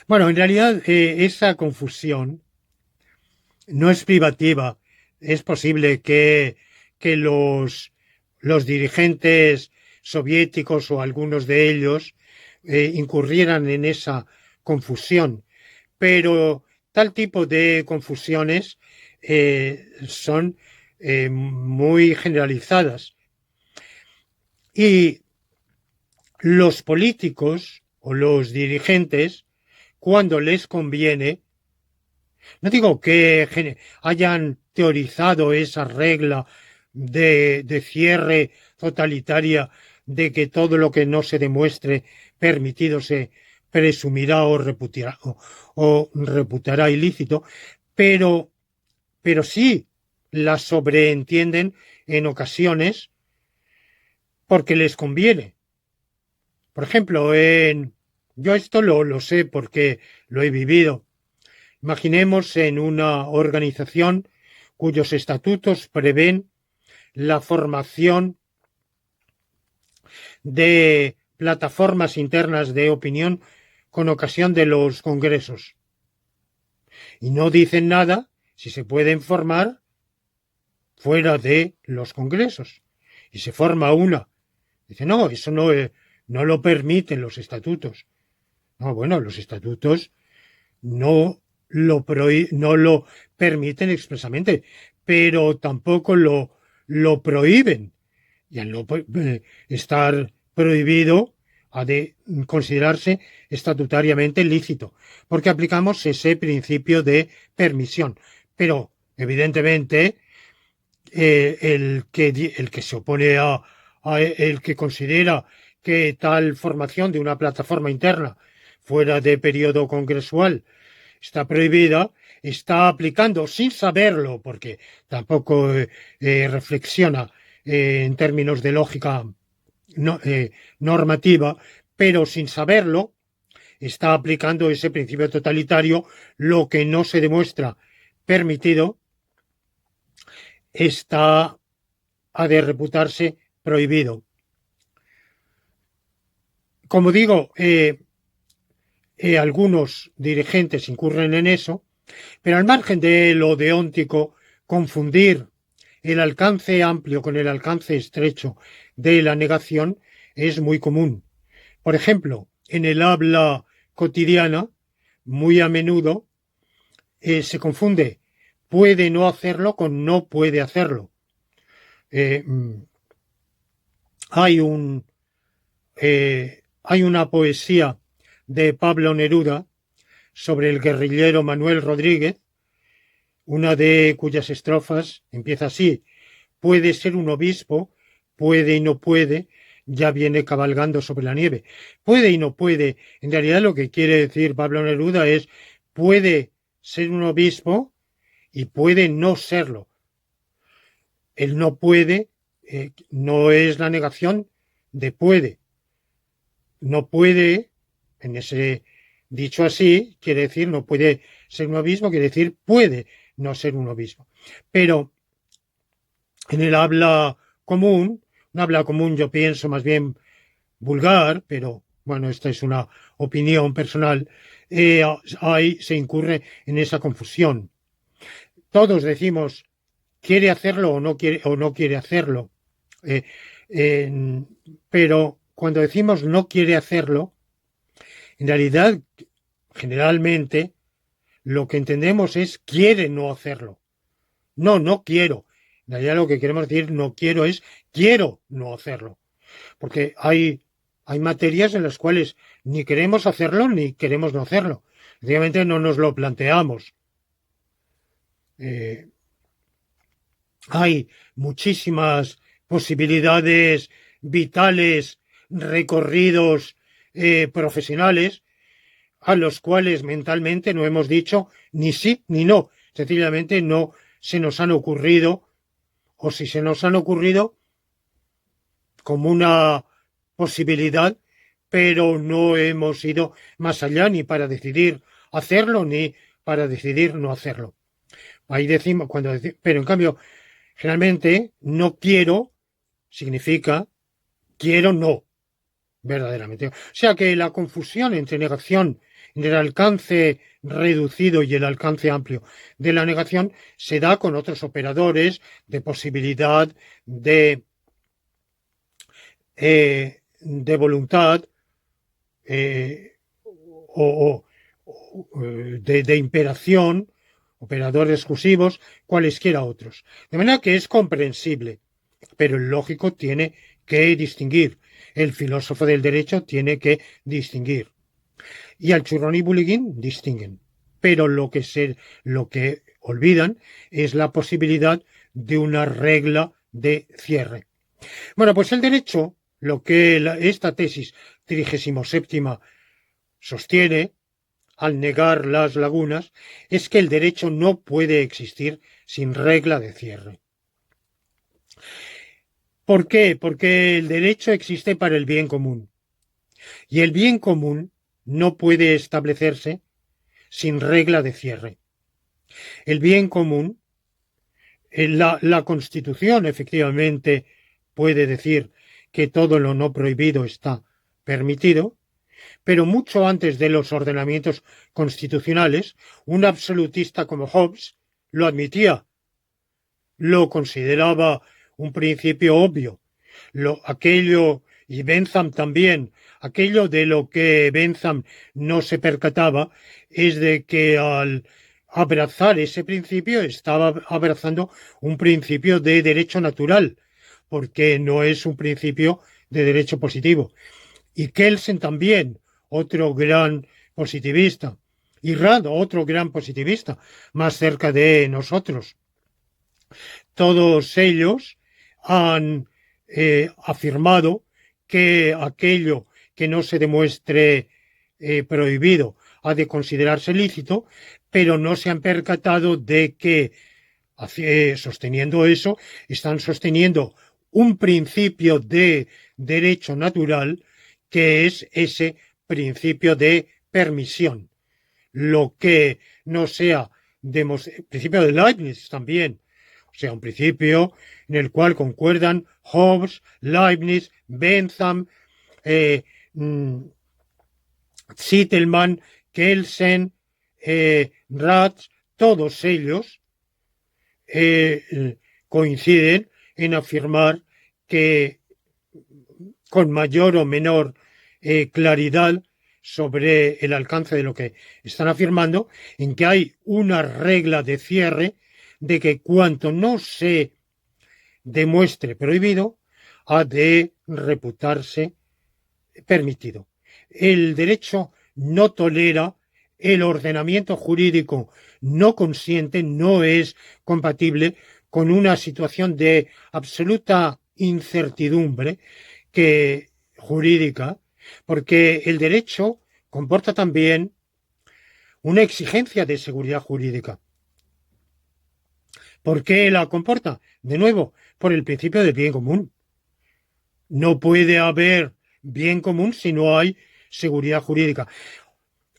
Bueno, en realidad esa confusión no es privativa. Es posible que los dirigentes soviéticos o algunos de ellos incurrieran en esa confusión, pero tal tipo de confusiones son muy generalizadas. Y los políticos o los dirigentes, cuando les conviene, no digo que hayan teorizado esa regla de cierre totalitaria de que todo lo que no se demuestre permitido se presumirá o reputará ilícito, pero sí la sobreentienden en ocasiones porque les conviene. Por ejemplo, yo esto lo sé porque lo he vivido. Imaginemos en una organización cuyos estatutos prevén la formación de plataformas internas de opinión con ocasión de los congresos. Y no dicen nada si se pueden formar fuera de los congresos. Y se forma una. Dice, no, eso no lo permiten los estatutos. No, bueno, los estatutos no lo permiten expresamente, pero tampoco lo prohíben. Y al no estar prohibido, ha de considerarse estatutariamente lícito, porque aplicamos ese principio de permisión. Pero, evidentemente, el que se opone el que considera que tal formación de una plataforma interna fuera de periodo congresual está prohibida, está aplicando sin saberlo, porque tampoco reflexiona en términos de lógica normativa, pero sin saberlo, está aplicando ese principio totalitario. Lo que no se demuestra permitido ha de reputarse prohibido. Como digo, algunos dirigentes incurren en eso, pero al margen de lo deóntico, confundir el alcance amplio con el alcance estrecho de la negación es muy común. Por ejemplo, en el habla cotidiana, muy a menudo se confunde puede no hacerlo con no puede hacerlo. Hay una poesía de Pablo Neruda sobre el guerrillero Manuel Rodríguez, una de cuyas estrofas empieza así: puede ser un obispo, puede y no puede, ya viene cabalgando sobre la nieve. Puede y no puede. En realidad lo que quiere decir Pablo Neruda es puede ser un obispo y puede no serlo. El no puede no es la negación de puede. No puede, en ese dicho así, quiere decir no puede ser un obispo, quiere decir puede no ser un obispo. Pero en el habla común, un habla común yo pienso más bien vulgar, pero bueno, esta es una opinión personal, se incurre en esa confusión. Todos decimos quiere hacerlo o no quiere hacerlo. Pero cuando decimos no quiere hacerlo, en realidad, generalmente, lo que entendemos es quiere no hacerlo. No, no quiero. En realidad lo que queremos decir no quiero es quiero no hacerlo. Porque hay materias en las cuales ni queremos hacerlo ni queremos no hacerlo. Sencillamente no nos lo planteamos. Hay muchísimas posibilidades vitales, recorridos profesionales, a los cuales mentalmente no hemos dicho ni sí ni no. Sencillamente no se nos han ocurrido, o si se nos han ocurrido como una posibilidad, pero no hemos ido más allá ni para decidir hacerlo ni para decidir no hacerlo. Ahí decimos, pero en cambio, generalmente no quiero significa quiero no, verdaderamente. O sea que la confusión entre negación, entre el alcance reducido y el alcance amplio de la negación se da con otros operadores de posibilidad, de voluntad o de imperación, operadores exclusivos, cualesquiera otros. De manera que es comprensible, pero el lógico tiene que distinguir. El filósofo del derecho tiene que distinguir. Y Alchurrón y Bullikin distinguen. Pero lo que olvidan es la posibilidad de una regla de cierre. Bueno, pues el derecho, lo que esta tesis 37ª sostiene, al negar las lagunas, es que el derecho no puede existir sin regla de cierre. ¿Por qué? Porque el derecho existe para el bien común. Y el bien común no puede establecerse sin regla de cierre. El bien común, la Constitución efectivamente puede decir que todo lo no prohibido está permitido, pero mucho antes de los ordenamientos constitucionales, un absolutista como Hobbes lo admitía, lo consideraba un principio obvio. Y Bentham también, aquello de lo que Bentham no se percataba es de que al abrazar ese principio estaba abrazando un principio de derecho natural, porque no es un principio de derecho positivo. Y Kelsen también, otro gran positivista, y Rand, otro gran positivista, más cerca de nosotros. Todos ellos han afirmado que aquello que no se demuestre prohibido ha de considerarse lícito, pero no se han percatado de que, sosteniendo eso, están sosteniendo un principio de derecho natural que es ese principio de permisión. Lo que no sea principio de Leibniz también, o sea, un principio en el cual concuerdan Hobbes, Leibniz, Bentham, Zittelmann, Kelsen, Ratz, todos ellos coinciden en afirmar que con mayor o menor claridad sobre el alcance de lo que están afirmando, en que hay una regla de cierre de que cuanto no se demuestre prohibido, ha de reputarse permitido. El derecho no tolera, el ordenamiento jurídico no consiente, no es compatible con una situación de absoluta incertidumbre jurídica, porque el derecho comporta también una exigencia de seguridad jurídica. ¿Por qué la comporta? De nuevo, por el principio del bien común. No puede haber bien común si no hay seguridad jurídica.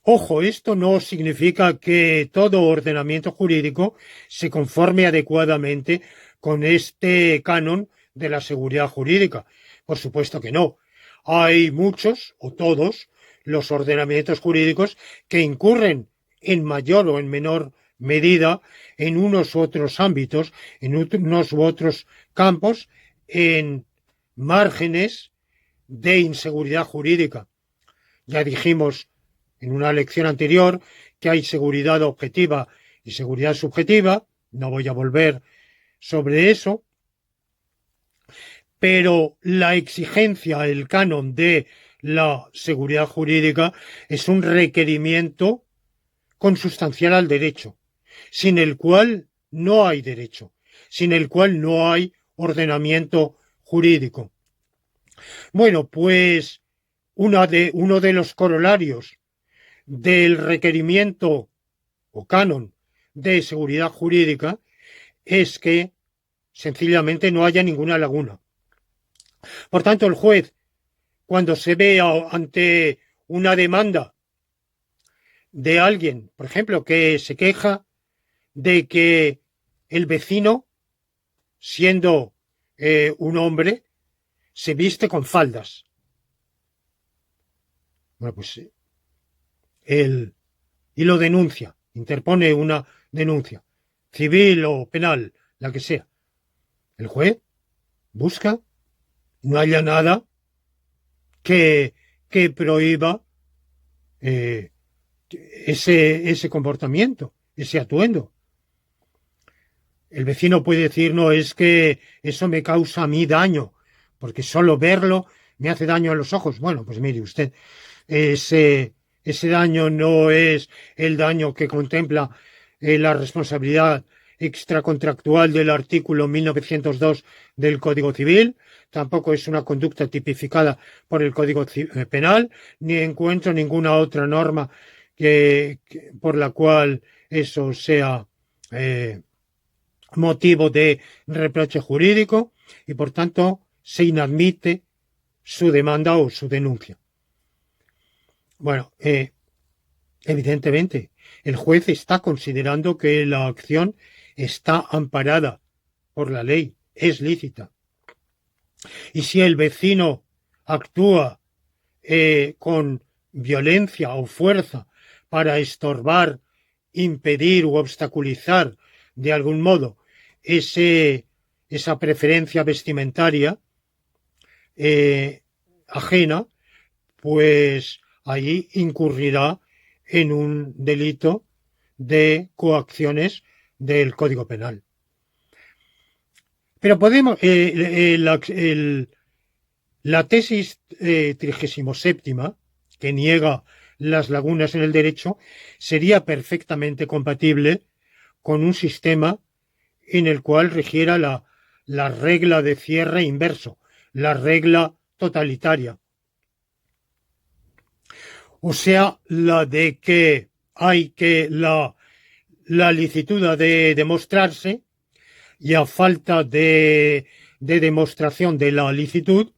Ojo, esto no significa que todo ordenamiento jurídico se conforme adecuadamente con este canon de la seguridad jurídica. Por supuesto que no. Hay muchos, o todos, los ordenamientos jurídicos que incurren en mayor o en menor medida en unos u otros ámbitos, en unos u otros campos, en márgenes de inseguridad jurídica. Ya dijimos en una lección anterior que hay seguridad objetiva y seguridad subjetiva, no voy a volver sobre eso, pero la exigencia, el canon de la seguridad jurídica es un requerimiento consustancial al derecho, sin el cual no hay derecho, sin el cual no hay ordenamiento jurídico. Bueno, pues uno de los corolarios del requerimiento o canon de seguridad jurídica es que sencillamente no haya ninguna laguna. Por tanto, el juez, cuando se ve ante una demanda de alguien, por ejemplo, que se queja de que el vecino, siendo un hombre, se viste con faldas. Bueno, pues y lo denuncia, interpone una denuncia, civil o penal, la que sea. El juez busca, no haya nada que prohíba ese comportamiento, ese atuendo. El vecino puede decir, no, es que eso me causa a mí daño, porque solo verlo me hace daño a los ojos. Bueno, pues mire usted, ese daño no es el daño que contempla la responsabilidad extracontractual del artículo 1902 del Código Civil, tampoco es una conducta tipificada por el Código Penal, ni encuentro ninguna otra norma por la cual eso sea motivo de reproche jurídico y por tanto se inadmite su demanda o su denuncia. Bueno, evidentemente el juez está considerando que la acción está amparada por la ley, es lícita. Y si el vecino actúa con violencia o fuerza para estorbar, impedir u obstaculizar de algún modo esa preferencia vestimentaria ajena, pues ahí incurrirá en un delito de coacciones del Código Penal. Pero podemos, la tesis 37ª, que niega las lagunas en el derecho, sería perfectamente compatible con un sistema en el cual rigiera la regla de cierre inverso, la regla totalitaria. O sea, la de que hay que la licitud ha de demostrarse y a falta de demostración de la licitud,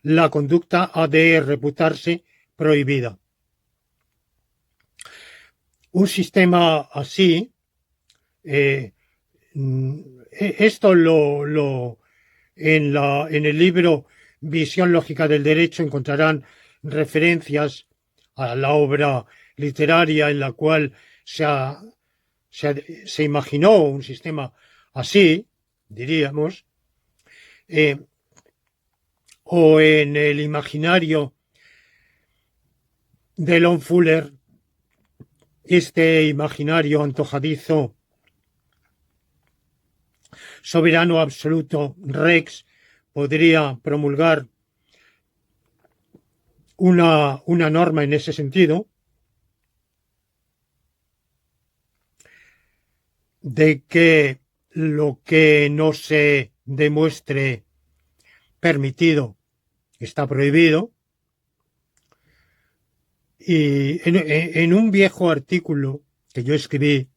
la conducta ha de reputarse prohibida. Un sistema así, esto en el libro Visión Lógica del Derecho encontrarán referencias a la obra literaria en la cual se imaginó un sistema así, diríamos, o en el imaginario de Lon Fuller, este imaginario antojadizo, soberano absoluto, Rex, podría promulgar una norma en ese sentido, de que lo que no se demuestre permitido está prohibido. Y en un viejo artículo que yo escribí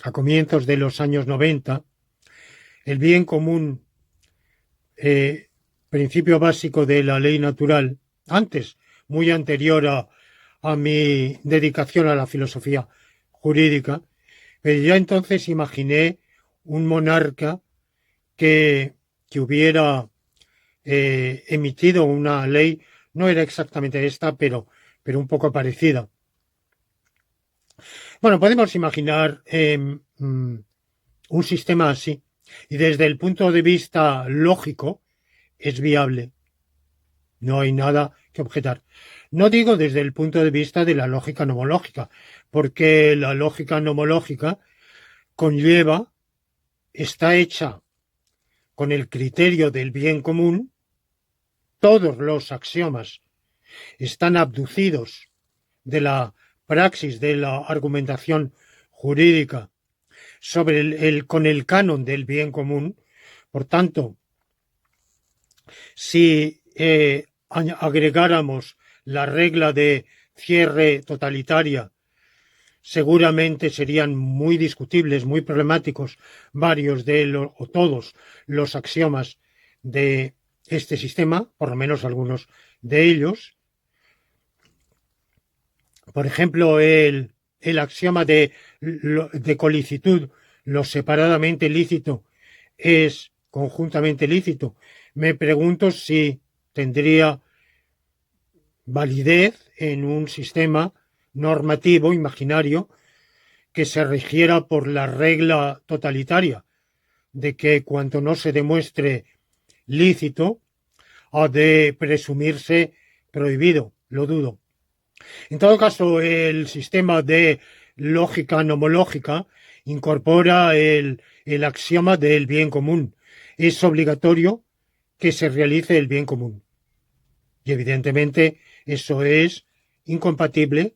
a comienzos de los años 90, el bien común, principio básico de la ley natural, antes, muy anterior a mi dedicación a la filosofía jurídica, pero ya entonces imaginé un monarca que hubiera emitido una ley, no era exactamente esta, pero un poco parecida. Bueno, podemos imaginar un sistema así y desde el punto de vista lógico es viable. No hay nada que objetar. No digo desde el punto de vista de la lógica nomológica, porque la lógica nomológica conlleva, está hecha con el criterio del bien común, todos los axiomas están abducidos de la praxis de la argumentación jurídica sobre con el canon del bien común. Por tanto, si agregáramos la regla de cierre totalitaria, seguramente serían muy discutibles, muy problemáticos varios de los, o todos los axiomas de este sistema, por lo menos algunos de ellos. Por ejemplo, el axioma de colicitud, lo separadamente lícito es conjuntamente lícito. Me pregunto si tendría validez en un sistema normativo imaginario que se rigiera por la regla totalitaria de que cuanto no se demuestre lícito ha de presumirse prohibido. Lo dudo. En todo caso, el sistema de lógica nomológica incorpora el axioma del bien común. Es obligatorio que se realice el bien común. Y evidentemente eso es incompatible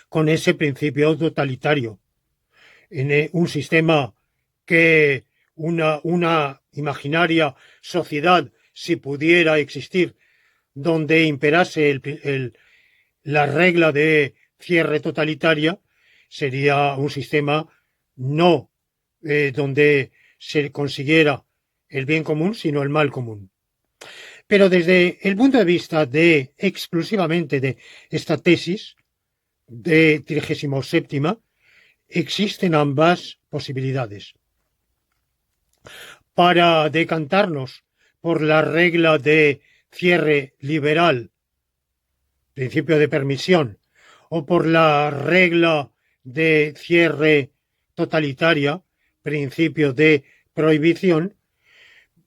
con ese principio totalitario. En un sistema que una imaginaria sociedad, si pudiera existir, donde imperase la regla de cierre totalitaria, sería un sistema no donde se consiguiera el bien común, sino el mal común. Pero desde el punto de vista de exclusivamente de esta tesis de 37ª, existen ambas posibilidades. Para decantarnos por la regla de cierre liberal, principio de permisión, o por la regla de cierre totalitaria, principio de prohibición,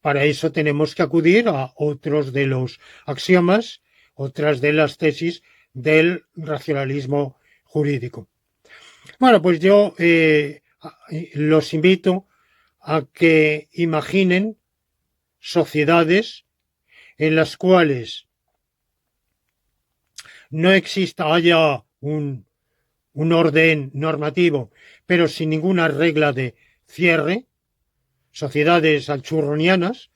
para eso tenemos que acudir a otros de los axiomas, otras de las tesis del racionalismo jurídico. Bueno, pues yo los invito a que imaginen sociedades en las cuales no haya un orden normativo, pero sin ninguna regla de cierre, sociedades alchurronianas,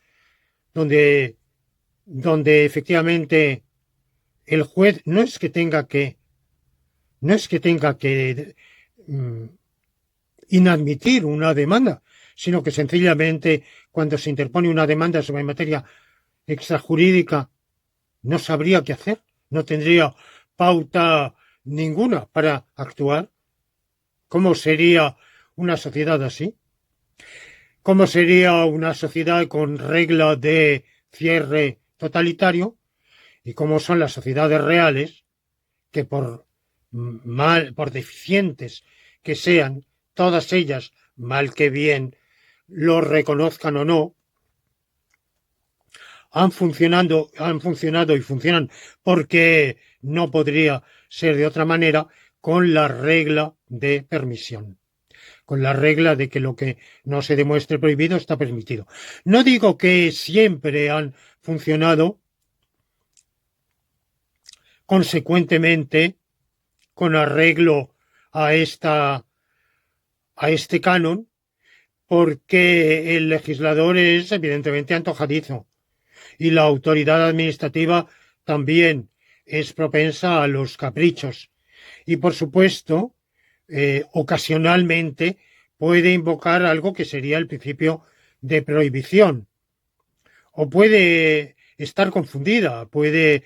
donde efectivamente el juez no es que tenga que inadmitir una demanda, sino que sencillamente cuando se interpone una demanda sobre materia extrajurídica no sabría qué hacer, no tendría pauta ninguna para actuar. ¿Cómo sería una sociedad así? ¿Cómo sería una sociedad con regla de cierre totalitario? ¿Y cómo son las sociedades reales que por deficientes que sean, todas ellas, mal que bien, lo reconozcan o no, han funcionado y funcionan porque no podría ser de otra manera con la regla de permisión, con la regla de que lo que no se demuestre prohibido está permitido. No digo que siempre han funcionado consecuentemente con arreglo a este canon, porque el legislador es evidentemente antojadizo y la autoridad administrativa también es propensa a los caprichos y por supuesto ocasionalmente puede invocar algo que sería el principio de prohibición o puede estar confundida, puede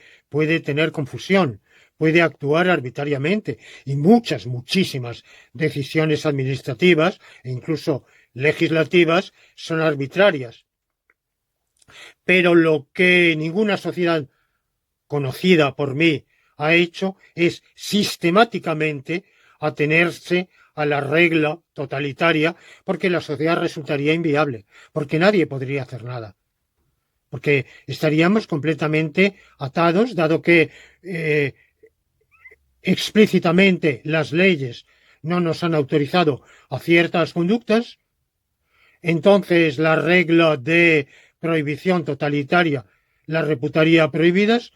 tener confusión, puede actuar arbitrariamente y muchísimas decisiones administrativas e incluso legislativas son arbitrarias. Pero lo que ninguna sociedad conocida por mí ha hecho es sistemáticamente atenerse a la regla totalitaria, porque la sociedad resultaría inviable, porque nadie podría hacer nada, porque estaríamos completamente atados, dado que explícitamente las leyes no nos han autorizado a ciertas conductas. Entonces la regla de prohibición totalitaria las reputaría prohibidas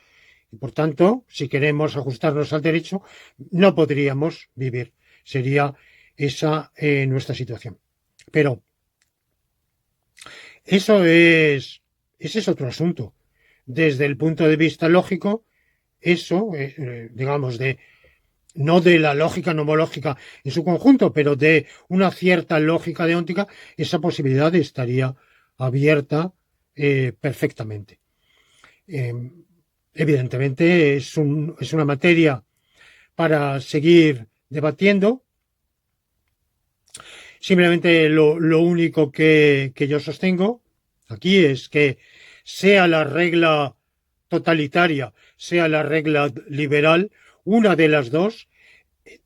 y, por tanto, si queremos ajustarnos al derecho, no podríamos vivir. Sería esa nuestra situación. Pero ese es otro asunto. Desde el punto de vista lógico, eso, digamos, no de la lógica nomológica en su conjunto, pero de una cierta lógica deóntica, esa posibilidad estaría abierta perfectamente. Evidentemente es una materia para seguir debatiendo. Simplemente lo único que yo sostengo aquí es que sea la regla totalitaria, sea la regla liberal, una de las dos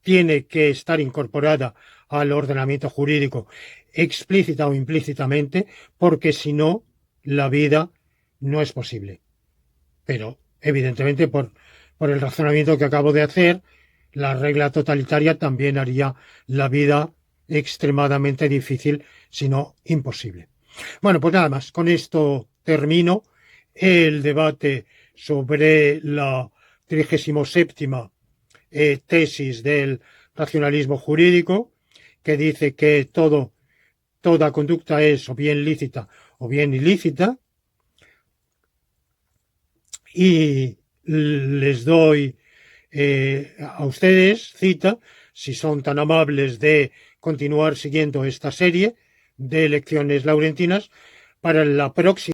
tiene que estar incorporada al ordenamiento jurídico explícita o implícitamente, porque si no, la vida no es posible. Pero, evidentemente, por el razonamiento que acabo de hacer, la regla totalitaria también haría la vida extremadamente difícil, si no imposible. Bueno, pues nada más, con esto termino el debate sobre la 37ª tesis del racionalismo jurídico, que dice que toda conducta es o bien lícita o bien ilícita, y les doy a ustedes cita, si son tan amables de continuar siguiendo esta serie de lecciones laurentinas, para la próxima